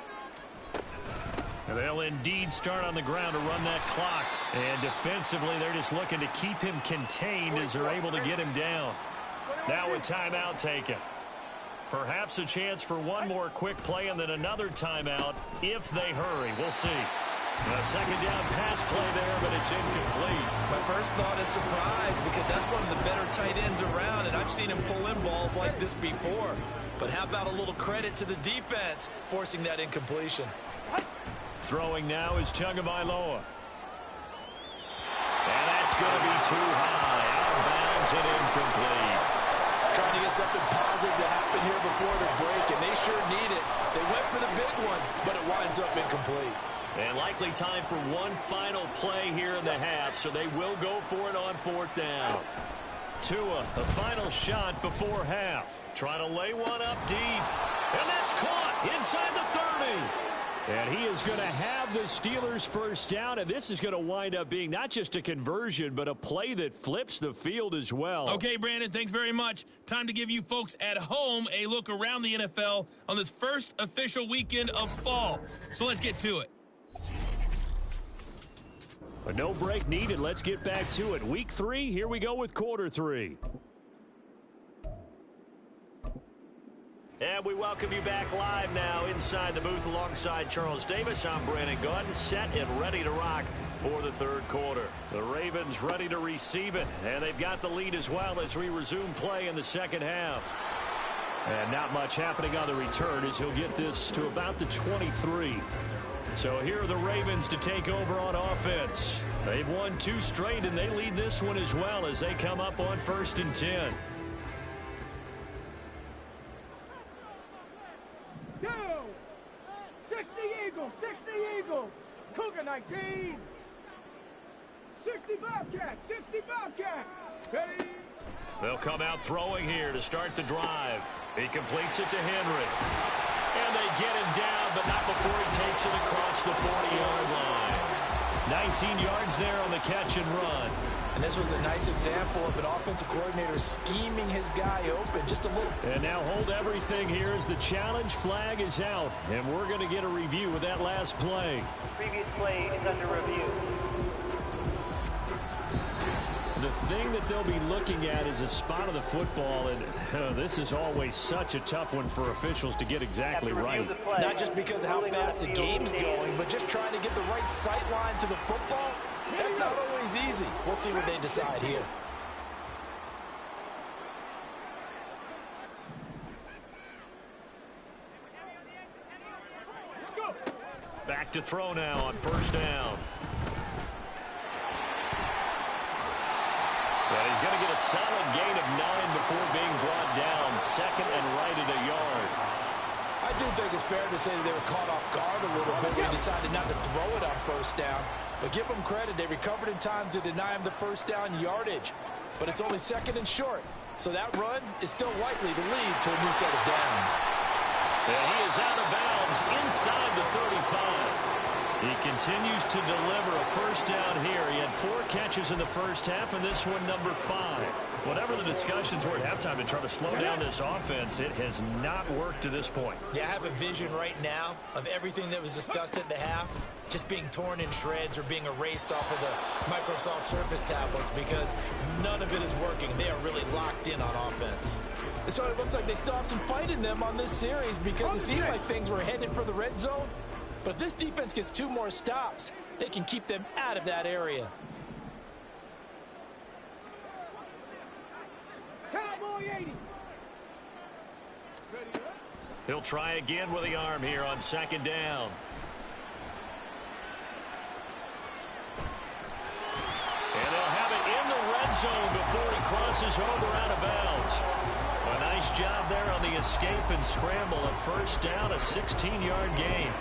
[SPEAKER 3] And they'll indeed start on the ground to run that clock, and defensively they're just looking to keep him contained as they're able to get him down. Now a timeout taken. Perhaps a chance for one more quick play and then another timeout if they hurry. We'll see. A second down pass play there, but it's incomplete.
[SPEAKER 4] My first thought is surprise because that's one of the better tight ends around, and I've seen him pull in balls like this before. But how about a little credit to the defense forcing that incompletion?
[SPEAKER 3] Throwing now is Tagovailoa. And that's going to be too high. Out of bounds and incomplete.
[SPEAKER 7] Trying to get something positive to happen here before the break, and they sure need it. They went for the big one, but it winds up incomplete.
[SPEAKER 3] And likely time for one final play here in the half, so they will go for it on fourth down. Tua, the final shot before half. Trying to lay one up deep. And that's caught inside the 30.
[SPEAKER 6] And he is going to have the Steelers first down, and this is going to wind up being not just a conversion, but a play that flips the field as well.
[SPEAKER 9] Okay, Brandon, thanks very much. Time to give you folks at home a look around the NFL on this first official weekend of fall. So let's get to it.
[SPEAKER 6] But no break needed. Let's get back to it. Week 3, here we go with quarter 3.
[SPEAKER 3] And we welcome you back live now inside the booth alongside Charles Davis. I'm Brandon Gaudin, set and ready to rock for the third quarter. The Ravens ready to receive it, and they've got the lead as well as we resume play in the second half. And not much happening on the return as he'll get this to about the 23. So here are the Ravens to take over on offense. They've won 2 straight, and they lead this one as well as they come up on 1st and 10.
[SPEAKER 1] Go! 60 Eagles, 60 Eagles. Cougar 19. 60 Bobcats, 60 Bobcats. Ready?
[SPEAKER 3] They'll come out throwing here to start the drive. He completes it to Henry. And they get him down, but not before he takes it across the 40-yard line. 19 yards there on the catch and run.
[SPEAKER 7] And this was a nice example of an offensive coordinator scheming his guy open just a little.
[SPEAKER 6] And now hold everything here as the challenge flag is out. And we're going to get a review of that last play.
[SPEAKER 5] Previous play is under review.
[SPEAKER 6] The thing that they'll be looking at is a spot of the football, and this is always such a tough one for officials to get exactly right.
[SPEAKER 4] Not just because of how fast the game's going, but just trying to get the right sight line to the football. That's not always easy. We'll see what they decide here.
[SPEAKER 3] Back to throw now on 1st down. And he's going to get a solid gain of 9 before being brought down. 2nd and right at a yard.
[SPEAKER 7] I do think it's fair to say that they were caught off guard a little bit when they decided not to throw it on 1st down. But give them credit. They recovered in time to deny him the 1st down yardage. But it's only 2nd and short. So that run is still likely to lead to a new set of downs.
[SPEAKER 3] And he is out of bounds inside the 35. He continues to deliver a 1st down here. He had 4 catches in the 1st half, and this one number 5.
[SPEAKER 6] Whatever the discussions were at halftime to try to slow down this offense, it has not worked to this point.
[SPEAKER 4] Yeah, I have a vision right now of everything that was discussed at the half just being torn in shreds or being erased off of the Microsoft Surface tablets because none of it is working. They are really locked in on offense.
[SPEAKER 7] So it looks like they still have some fight in them on this series because it seemed like things were headed for the red zone. But if this defense gets 2 more stops, they can keep them out of that area.
[SPEAKER 1] Cowboy 80.
[SPEAKER 6] He'll try again with the arm here on 2nd down. And they'll have it in the red zone before he crosses over out of bounds. A nice job there on the escape and scramble. A 1st down, a 16-yard gain.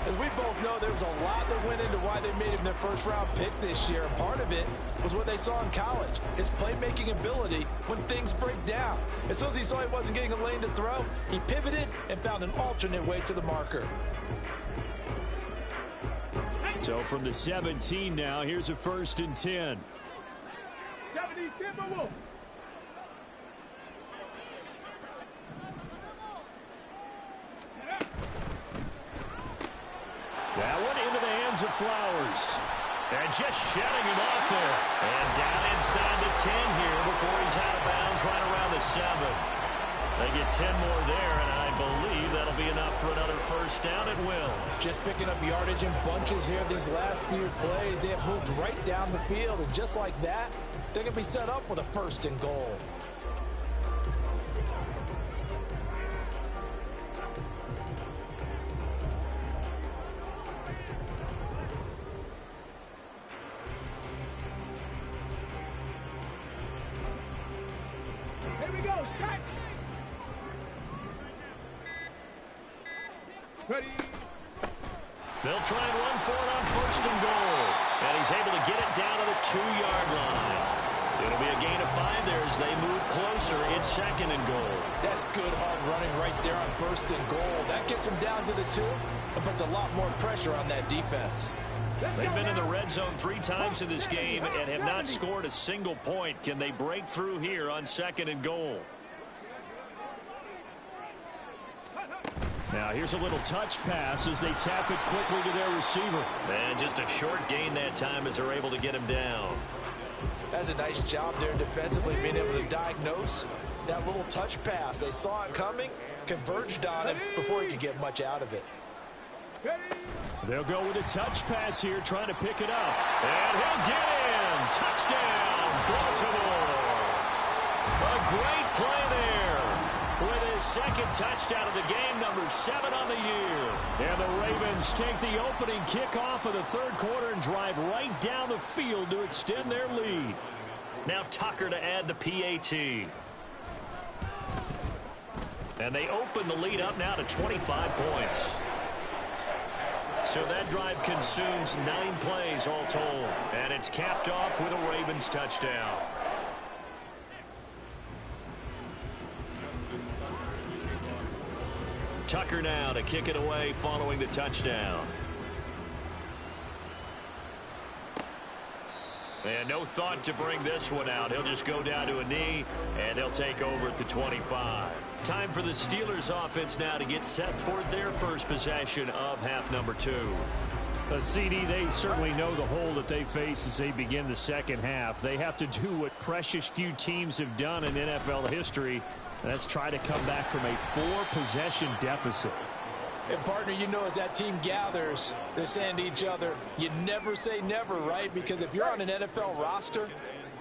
[SPEAKER 7] As we both know, there was a lot that went into why they made him their first-round pick this year. And part of it was what they saw in college, his playmaking ability when things break down. As soon as he saw he wasn't getting a lane to throw, he pivoted and found an alternate way to the marker.
[SPEAKER 6] So from the 17 now, here's a 1st and 10.
[SPEAKER 1] 70 Timberwolves.
[SPEAKER 6] That one into the hands of Flowers. And just shutting him off there. And down inside the 10 here before he's out of bounds right around the 7. They get 10 more there, and I believe that'll be enough for another 1st down at will.
[SPEAKER 7] Just picking up yardage in bunches here these last few plays. They have moved right down the field, and just like that, they're going to be set up for the 1st and goal.
[SPEAKER 1] Here we go. Shot. Ready.
[SPEAKER 6] They'll try and run for it on 1st and goal. And he's able to get it down to the 2-yard line. It'll be a gain of 5 there as they move closer. It's 2nd and goal.
[SPEAKER 7] That's good hard running right there on 1st and goal. That gets them down to the 2, but puts a lot more pressure on that defense.
[SPEAKER 6] They've been in the red zone 3 times in this game and have not scored a single point. Can they break through here on 2nd and goal? Now here's a little touch pass as they tap it quickly to their receiver. And just a short gain that time as they're able to get him down.
[SPEAKER 7] That's a nice job there defensively, being able to diagnose that little touch pass. They saw it coming, converged on him before he could get much out of it.
[SPEAKER 6] They'll go with a touch pass here, trying to pick it up. And he'll get in. Touchdown, Baltimore. A great play there. With his 2nd touchdown of the game, number 7 on the year. And the Ravens take the opening kickoff of the 3rd quarter and drive right down the field to extend their lead. Now Tucker to add the PAT. And they open the lead up now to 25 points. So that drive consumes 9 plays all told. And it's capped off with a Ravens touchdown. Tucker now to kick it away following the touchdown. And no thought to bring this one out. He'll just go down to a knee, and he'll take over at the 25. Time for the Steelers offense now to get set for their first possession of half number 2. CD, they certainly know the hole that they face as they begin the 2nd half. They have to do what precious few teams have done in NFL history. That's try to come back from a 4-possession deficit.
[SPEAKER 7] And, partner, you know, as that team gathers, they're saying to each other, you never say never, right? Because if you're on an NFL roster,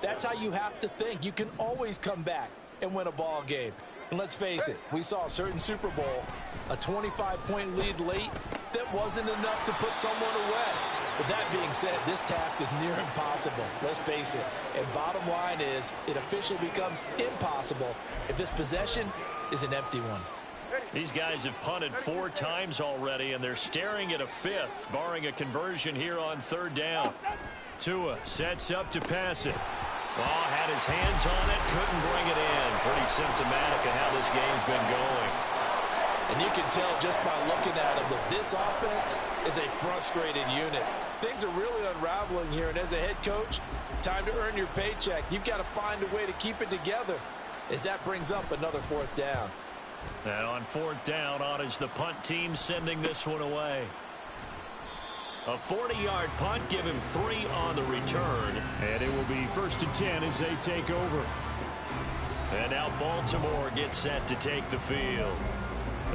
[SPEAKER 7] that's how you have to think. You can always come back and win a ball game. And let's face it, we saw a certain Super Bowl, a 25-point lead late that wasn't enough to put someone away. But that being said, this task is near impossible. Let's face it. And bottom line is, it officially becomes impossible if this possession is an empty one.
[SPEAKER 6] These guys have punted 4 times already, and they're staring at a 5th, barring a conversion here on 3rd down. Tua sets up to pass it. Oh, had his hands on it, couldn't bring it in. Pretty symptomatic of how this game's been going.
[SPEAKER 7] And you can tell just by looking at them that this offense is a frustrated unit. Things are really unraveling here, and as a head coach, time to earn your paycheck. You've got to find a way to keep it together as that brings up another 4th down.
[SPEAKER 3] And on 4th down, on is the punt team sending this one away. A 40-yard punt, give him 3 on the return.
[SPEAKER 6] And it will be 1st and 10 as they take over.
[SPEAKER 3] And now Baltimore gets set to take the field.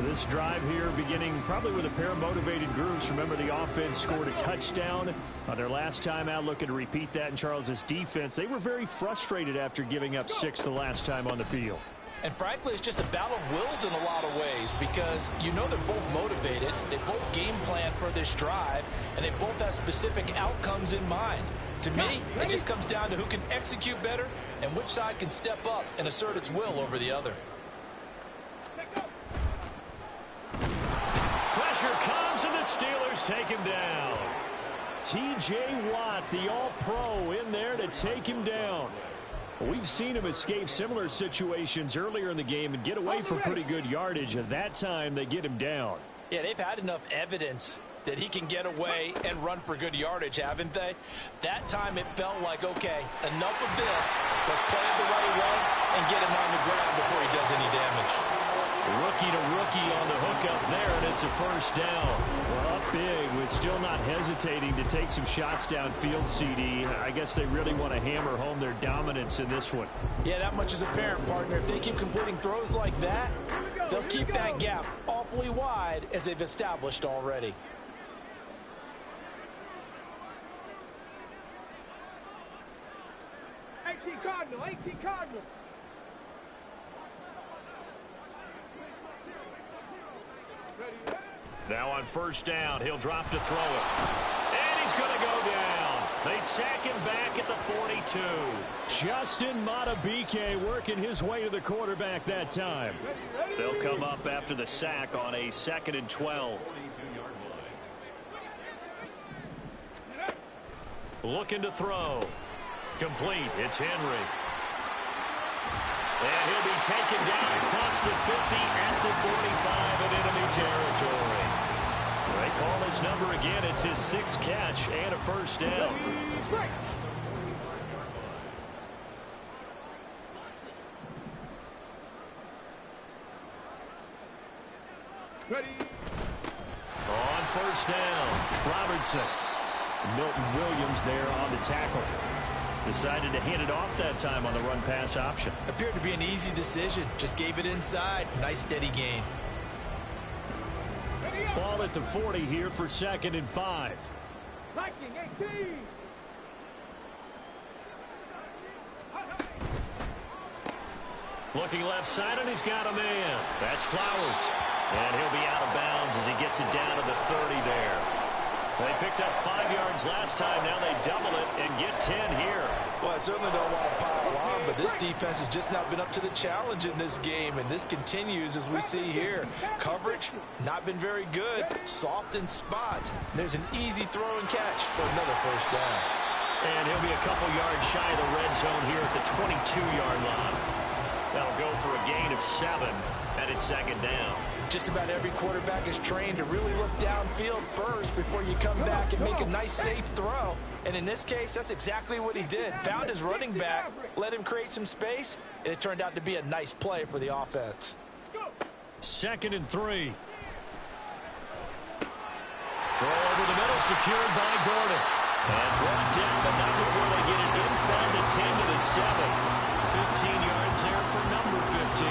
[SPEAKER 6] This drive here beginning probably with a pair of motivated groups. Remember, the offense scored a touchdown on their last time out. Looking to repeat that in Charles's defense. They were very frustrated after giving up 6 the last time on the field.
[SPEAKER 7] And frankly, it's just a battle of wills in a lot of ways because you know they're both motivated. They both game plan for this drive, and they both have specific outcomes in mind. To me, it just comes down to who can execute better and which side can step up and assert its will over the other.
[SPEAKER 3] Pressure comes, and the Steelers take him down.
[SPEAKER 6] T.J. Watt, the All-Pro, in there to take him down. We've seen him escape similar situations earlier in the game and get away for pretty good yardage. At that time, they get him down.
[SPEAKER 7] Yeah, they've had enough evidence that he can get away and run for good yardage, haven't they? That time it felt like, okay, enough of this. Let's play it the right way and get him on the ground before he does any damage.
[SPEAKER 3] Rookie to rookie on the hook up there, and it's a 1st down.
[SPEAKER 6] Well, up big with still not hesitating to take some shots downfield, CD. I guess they really want to hammer home their dominance in this one.
[SPEAKER 7] Yeah, that much is apparent, partner. If they keep completing throws like that, they'll keep that gap awfully wide as they've established already.
[SPEAKER 1] Cardinal.
[SPEAKER 3] Now on 1st down, he'll drop to throw it. And he's going to go down. They sack him back at the 42.
[SPEAKER 6] Justin Madubuike working his way to the quarterback that time.
[SPEAKER 3] They'll come up after the sack on a 2nd and 12. Looking to throw. Complete. It's Henry. And he'll be taken down across the 50 at the 45 in enemy territory. They call his number again. It's his 6th catch and a 1st down. On 1st down, Robertson.
[SPEAKER 6] Milton Williams there on the tackle. Decided to hand it off that time on the run-pass option.
[SPEAKER 7] Appeared to be an easy decision. Just gave it inside. Nice steady gain.
[SPEAKER 6] Ball at the 40 here for 2nd and 5.
[SPEAKER 1] Viking 18.
[SPEAKER 3] Looking left side, and he's got a man. That's Flowers. And he'll be out of bounds as he gets it down to the 30 there. They picked up 5 yards last time. Now they double it and get 10 here.
[SPEAKER 7] Well, I certainly don't want to pile on, but this defense has just not been up to the challenge in this game, and this continues as we see here. Coverage, not been very good. Soft in spots. There's an easy throw and catch for another 1st down.
[SPEAKER 3] And he'll be a couple yards shy of the red zone here at the 22-yard line. That'll go for a gain of 7, and it's 2nd down.
[SPEAKER 7] Just about every quarterback is trained to really look downfield first before you come back and make a nice, safe throw. And in this case, that's exactly what he did. Found his running back, let him create some space, and it turned out to be a nice play for the offense.
[SPEAKER 3] 2nd and 3. Throw over the middle, secured by Gordon. And brought down, but not before they get it inside the 10 to the 7. 15 yards there for number 15.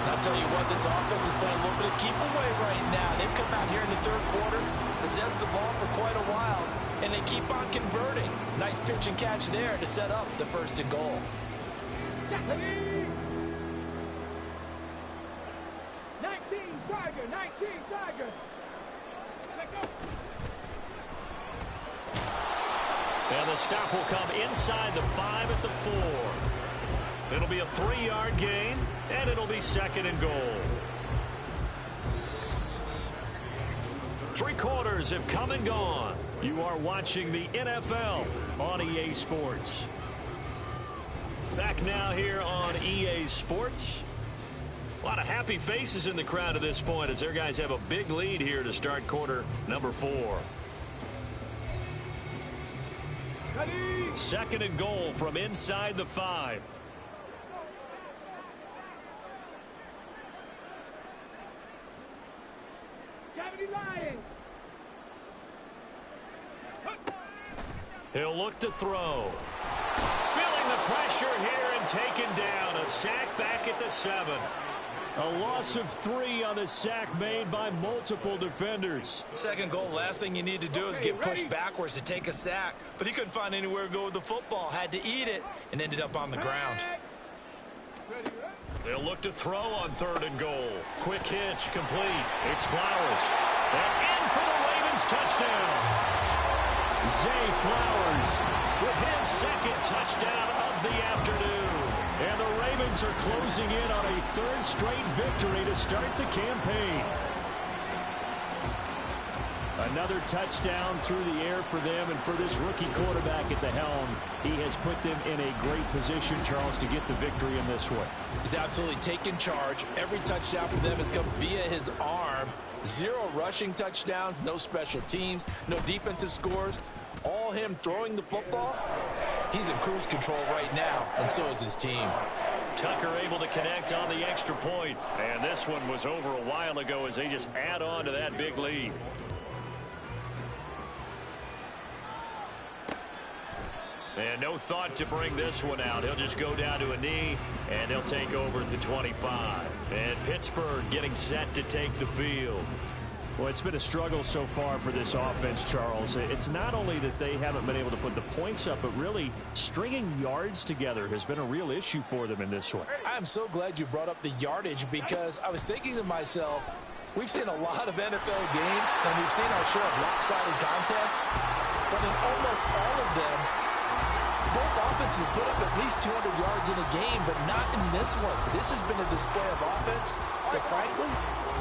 [SPEAKER 7] I'll tell you what, this offense is playing a little bit of keep away right now. They've come out here in the 3rd quarter, possessed the ball for quite a while, and they keep on converting. Nice pitch and catch there to set up the 1st and goal.
[SPEAKER 1] 19 Tiger.
[SPEAKER 3] And the stop will come inside the 5 at the 4. It'll be a 3-yard gain, and it'll be 2nd and goal. 3 quarters have come and gone. You are watching the NFL on EA Sports. Back now here on EA Sports. A lot of happy faces in the crowd at this point as their guys have a big lead here to start quarter number 4. Second and goal from inside the 5. He'll look to throw. Feeling the pressure here and taken down. A sack back at the 7. A loss of 3 on the sack made by multiple defenders.
[SPEAKER 4] Second goal, last thing you need to do is get pushed backwards to take a sack. But he couldn't find anywhere to go with the football. Had to eat it and ended up on the ground.
[SPEAKER 3] They'll look to throw on 3rd and goal. Quick hitch, complete. It's Flowers. And in for the Ravens touchdown. Zay Flowers with his second touchdown of the afternoon. And the Ravens are closing in on a 3rd straight victory to start the campaign. Another touchdown through the air for them, and for this rookie quarterback at the helm, he has put them in a great position, Charles, to get the victory in this one.
[SPEAKER 7] He's absolutely taken charge. Every touchdown for them has come via his arm. 0 rushing touchdowns, no special teams, no defensive scores. All him throwing the football. He's in cruise control right now, and so is his team.
[SPEAKER 3] Tucker able to connect on the extra point. And this one was over a while ago as they just add on to that big lead. And no thought to bring this one out. He'll just go down to a knee, and they'll take over at the 25. And Pittsburgh getting set to take the field.
[SPEAKER 6] Well, it's been a struggle so far for this offense, Charles. It's not only that they haven't been able to put the points up, but really stringing yards together has been a real issue for them in this one.
[SPEAKER 7] I'm so glad you brought up the yardage, because I was thinking to myself, we've seen a lot of NFL games, and we've seen our share of lopsided contests, but in almost all of them, both offenses put up at least 200 yards in a game, but not in this one. This has been a display of offense that, frankly,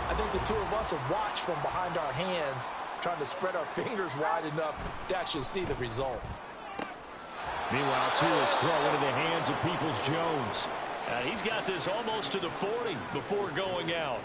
[SPEAKER 7] I think the two of us have watched from behind our hands, trying to spread our fingers wide enough to actually see the result.
[SPEAKER 6] Meanwhile, Tua's throw into the hands of Peoples-Jones.
[SPEAKER 3] He's got this almost to the 40 before going out.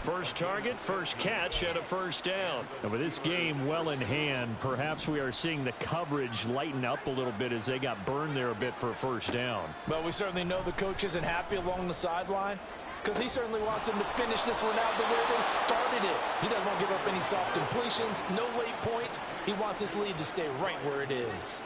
[SPEAKER 3] First target, first catch, and a first down.
[SPEAKER 6] And with this game well in hand, perhaps we are seeing the coverage lighten up a little bit as they got burned there a bit for a first down.
[SPEAKER 7] Well, we certainly know the coach isn't happy along the sideline, because he certainly wants them to finish this one out the way they started it. He doesn't want to give up any soft completions, no late points. He wants his lead to stay right where it is.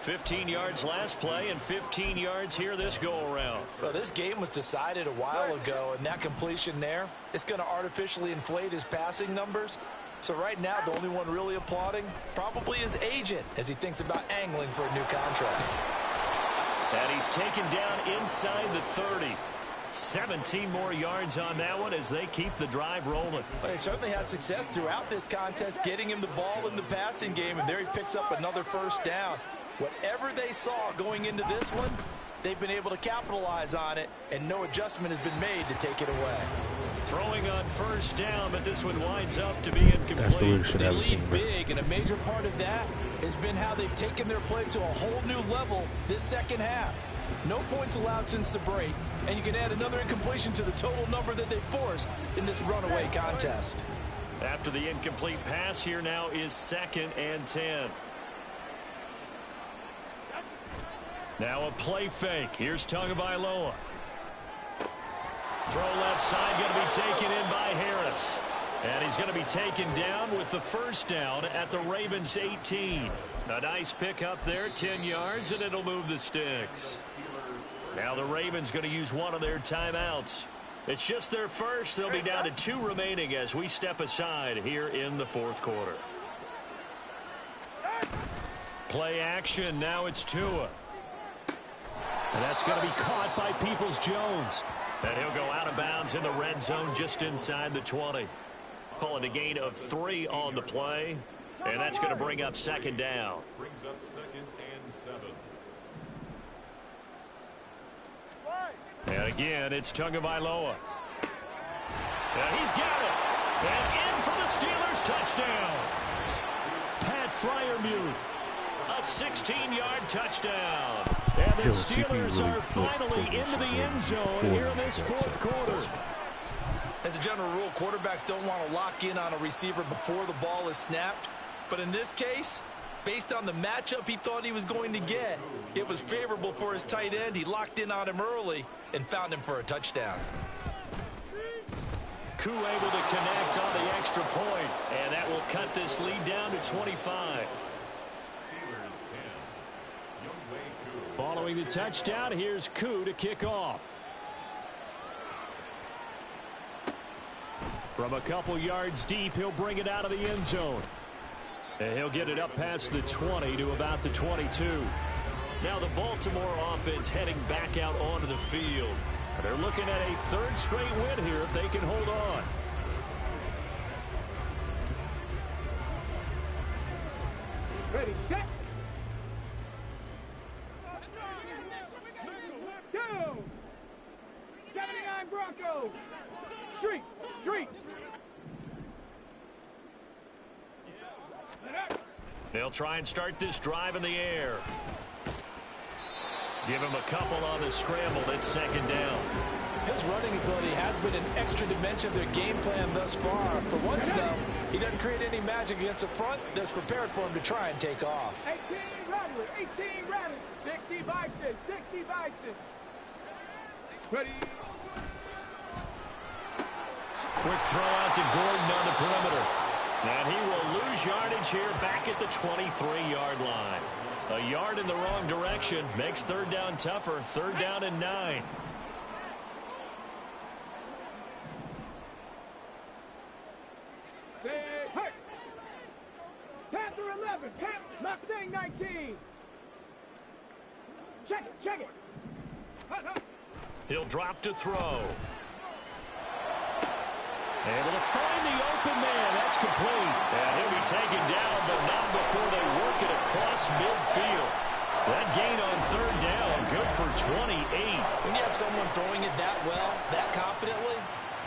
[SPEAKER 3] 15 yards last play and 15 yards here this go-around.
[SPEAKER 7] Well, this game was decided a while ago, and that completion there, it's going to artificially inflate his passing numbers. So right now, the only one really applauding probably his agent as he thinks about angling for a new contract.
[SPEAKER 3] And he's taken down inside the 30. 17 more yards on that one as they keep the drive rolling.
[SPEAKER 7] Well, they certainly had success throughout this contest, getting him the ball in the passing game, and there he picks up another first down. Whatever they saw going into this one, they've been able to capitalize on it, and no adjustment has been made to take it away.
[SPEAKER 3] Throwing on first down, but this one winds up to be incomplete.
[SPEAKER 7] They lead big, and a major part of that has been how they've taken their play to a whole new level this second half. No points allowed since the break, and you can add another incompletion to the total number that they forced in this runaway contest.
[SPEAKER 3] After the incomplete pass, here now is 2nd and 10. Now a play fake. Here's Tagovailoa. Throw left side, going to be taken in by Harris. And he's going to be taken down with the first down at the Ravens 18. A nice pickup there, 10 yards, and it'll move the sticks. Now the Ravens going to use one of their timeouts. It's just their first. They'll be down to 2 remaining as we step aside here in the 4th quarter. Play action. Now it's Tua.
[SPEAKER 6] And that's going to be caught by Peoples-Jones.
[SPEAKER 3] And he'll go out of bounds in the red zone just inside the 20. Calling a gain of 3 on the play. And that's going to bring up 2nd down.
[SPEAKER 10] Brings up 2nd and 7.
[SPEAKER 3] And again, it's Tagovailoa. And he's got it. And in for the Steelers touchdown.
[SPEAKER 6] Pat Freiermuth.
[SPEAKER 3] A 16-yard touchdown. And the Steelers are finally into the end zone here in this fourth quarter.
[SPEAKER 4] As a general rule, quarterbacks don't want to lock in on a receiver before the ball is snapped. But in this case, based on the matchup he thought he was going to get, it was favorable for his tight end. He locked in on him early and found him for a touchdown.
[SPEAKER 3] Koo able to connect on the extra point, and that will cut this lead down to 25. Following the touchdown, here's Koo to kick off. From a couple yards deep, he'll bring it out of the end zone. And he'll get it up past the 20 to about the 22. Now the Baltimore offense heading back out onto the field. They're looking at a third straight win here if they can hold on.
[SPEAKER 1] Ready, set. Go. 79 Broncos. Street.
[SPEAKER 3] They'll try and start this drive in the air. Give him a couple on the scramble. That's second down.
[SPEAKER 7] His running ability has been an extra dimension of their game plan thus far. For once, though, he doesn't create any magic against the front that's prepared for him to try and take off.
[SPEAKER 1] 18 Rattler, 18 Rattler, 60 Bison, 60 Bison. Ready.
[SPEAKER 3] Quick throw out to Gordon on the perimeter. And he will lose yardage here back at the 23-yard line. A yard in the wrong direction makes third down tougher. Third down and 9.
[SPEAKER 1] Say, hey. Panther 11, Mustang 19. Check it. Hut.
[SPEAKER 3] He'll drop to throw. Able to find the open man. That's complete. And he'll be taken down, but not before they work it across midfield. That gain on third down, good for 28.
[SPEAKER 4] When you have someone throwing it that well, that confidently,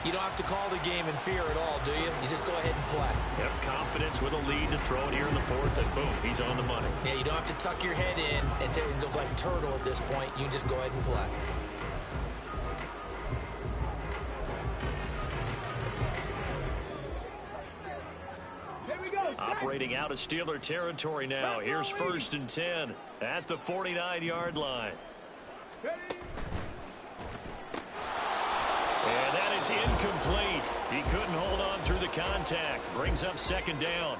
[SPEAKER 4] you don't have to call the game in fear at all, do you? You just go ahead and play.
[SPEAKER 3] Yep, confidence with a lead to throw it here in the fourth, and boom, he's on the money.
[SPEAKER 4] Yeah, you don't have to tuck your head in and go like a turtle at this point. You can just go ahead and play.
[SPEAKER 3] Operating out of Steeler territory now. Here's first and 10 at the 49-yard line. And that is incomplete. He couldn't hold on through the contact. Brings up second down.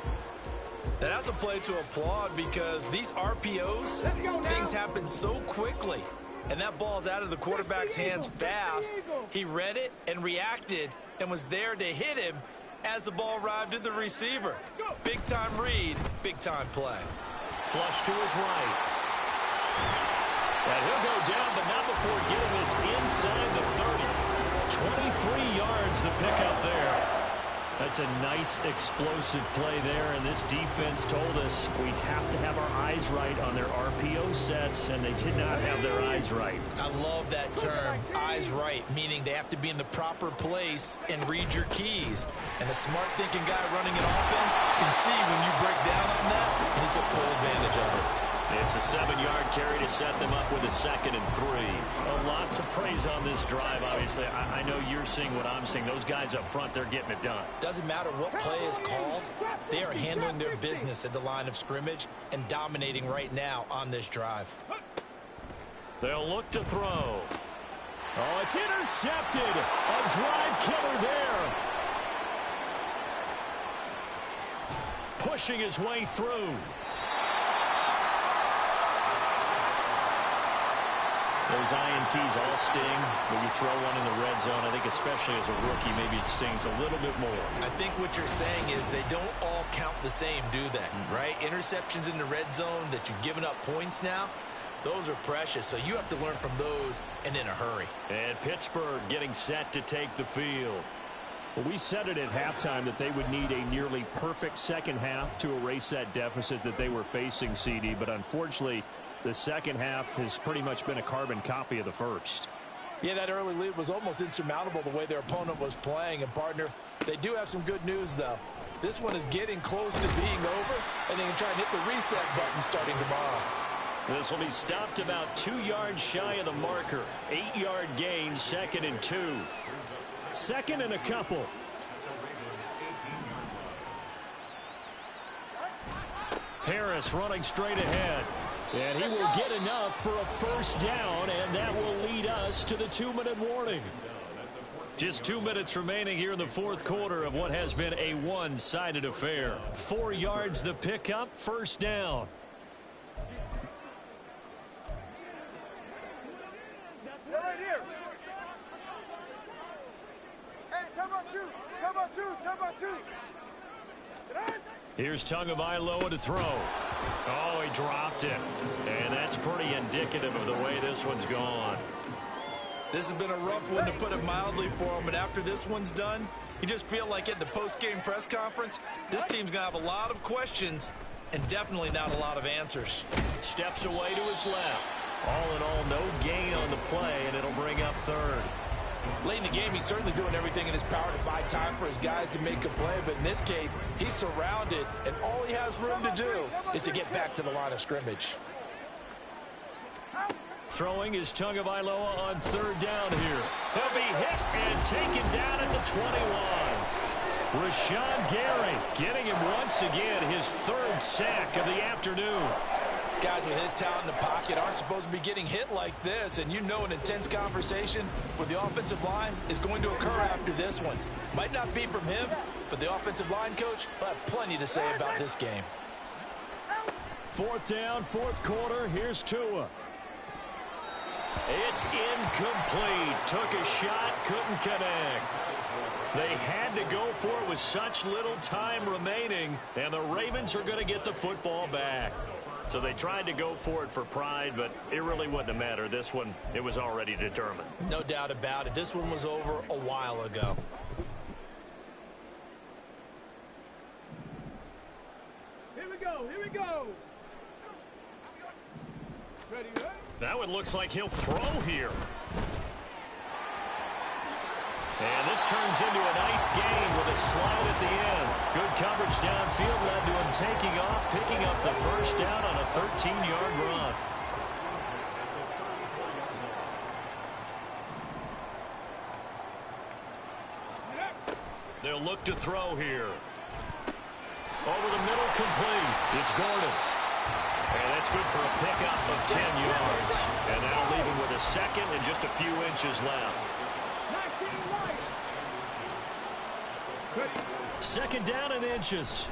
[SPEAKER 4] That's a play to applaud because these RPOs, things happen so quickly. And that ball's out of the quarterback's hands fast. He read it and reacted and was there to hit him as the ball arrived at the receiver. Big-time read, big-time play.
[SPEAKER 3] Flush to his right. And he'll go down, but not before getting this inside the 30. 23 yards the pickup there. That's a nice explosive play there, and this defense told us we have to have our eyes right on their RPO sets, and they did not have their eyes right.
[SPEAKER 4] I love that term, eyes right, meaning they have to be in the proper place and read your keys. And a smart thinking guy running an offense can see when you break down on that, and he took full advantage of it.
[SPEAKER 3] It's a 7-yard carry to set them up with a 2nd and 3. A lot to praise on this drive, obviously. I know you're seeing what I'm seeing. Those guys up front, they're getting it done.
[SPEAKER 4] Doesn't matter what play is called. They are handling their business at the line of scrimmage and dominating right now on this drive.
[SPEAKER 3] They'll look to throw. Oh, it's intercepted. A drive killer there. Pushing his way through. Those INTs all sting when you throw one in the red zone. I think especially as a rookie, maybe it stings a little bit more.
[SPEAKER 4] I think what you're saying is they don't all count the same, do they? Right? Interceptions in the red zone that you've given up points now, those are precious. So you have to learn from those and in a hurry.
[SPEAKER 3] And Pittsburgh getting set to take the field.
[SPEAKER 6] Well, we said it at halftime that they would need a nearly perfect second half to erase that deficit that they were facing, CD. But unfortunately, the second half has pretty much been a carbon copy of the first.
[SPEAKER 7] Yeah, that early lead was almost insurmountable the way their opponent was playing. And, partner, they do have some good news, though. This one is getting close to being over, and they can try and hit the reset button starting tomorrow.
[SPEAKER 3] This will be stopped about 2 yards shy of the marker. 8-yard gain, 2nd and 2.
[SPEAKER 6] 2nd and a couple.
[SPEAKER 3] Harris running straight ahead. And he will get enough for a first down, and that will lead us to the 2-minute warning. Just 2 minutes remaining here in the fourth quarter of what has been a one-sided affair. 4 yards the pickup, first down.
[SPEAKER 1] Right here. Hey, come on, two. Come on, two. Come on, two.
[SPEAKER 3] Here's Tagovailoa to throw. Oh, he dropped it. And that's pretty indicative of the way this one's gone.
[SPEAKER 4] This has been a rough one, to put it mildly, for him. And after this one's done, you just feel like at the post-game press conference, this team's going to have a lot of questions and definitely not a lot of answers.
[SPEAKER 3] Steps away to his left. All in all, no gain on the play, and it'll bring up third.
[SPEAKER 7] Late in the game, he's certainly doing everything in his power to buy time for his guys to make a play. But in this case, he's surrounded, and all he has room to do is to get back to the line of scrimmage.
[SPEAKER 3] Throwing is Tagovailoa on third down here. He'll be hit and taken down at the 21. Rashawn Gary getting him once again, his third sack of the afternoon.
[SPEAKER 7] Guys with his talent in the pocket aren't supposed to be getting hit like this, and you know an intense conversation with the offensive line is going to occur after this one. Might not be from him, but the offensive line coach will have plenty to say about this game.
[SPEAKER 6] Fourth down, fourth quarter. Here's Tua.
[SPEAKER 3] It's incomplete. Took a shot, couldn't connect. They had to go for it with such little time remaining, and the Ravens are going to get the football back. So they tried to go for it for pride, but it really wouldn't have mattered. This one, it was already determined.
[SPEAKER 4] No doubt about it. This one was over a while ago.
[SPEAKER 1] Here we go. Here we go. Ready, ready?
[SPEAKER 3] That one looks like he'll throw here. And this turns into a nice gain with a slide at the end. Good coverage downfield led to him taking off, picking up the first down on a 13-yard run. They'll look to throw here. Over the middle, complete. It's Gordon. And that's good for a pickup of 10 yards. And that'll leave him with a second and just a few inches left.
[SPEAKER 6] Second down and inches.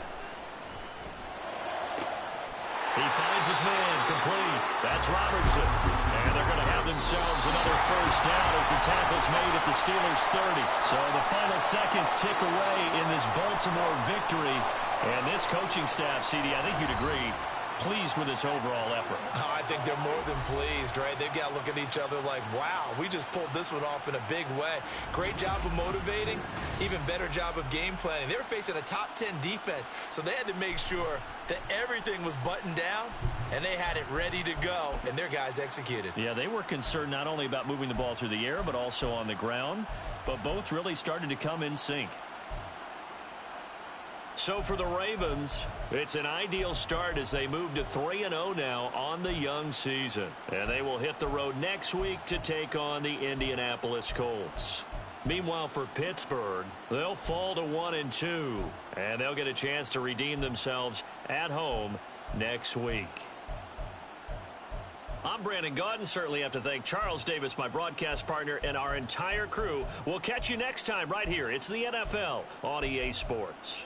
[SPEAKER 3] He finds his man, complete. That's Robertson. And they're going to have themselves another first down as the tackle's made at the Steelers' 30. So the final seconds tick away in this Baltimore victory. And this coaching staff, CD, I think you'd agree, pleased with this overall effort.
[SPEAKER 4] Oh, I think they're more than pleased, right? They've got to look at each other like, wow, we just pulled this one off in a big way. Great job of motivating, even better job of game planning. They were facing a top 10 defense, so they had to make sure that everything was buttoned down, and they had it ready to go, and their guys executed.
[SPEAKER 6] Yeah, they were concerned not only about moving the ball through the air, but also on the ground, but both really started to come in sync.
[SPEAKER 3] So for the Ravens, it's an ideal start as they move to 3-0 now on the young season. And they will hit the road next week to take on the Indianapolis Colts. Meanwhile, for Pittsburgh, they'll fall to 1-2. And they'll get a chance to redeem themselves at home next week. I'm Brandon Gaudin. Certainly have to thank Charles Davis, my broadcast partner, and our entire crew. We'll catch you next time right here. It's the NFL on EA Sports.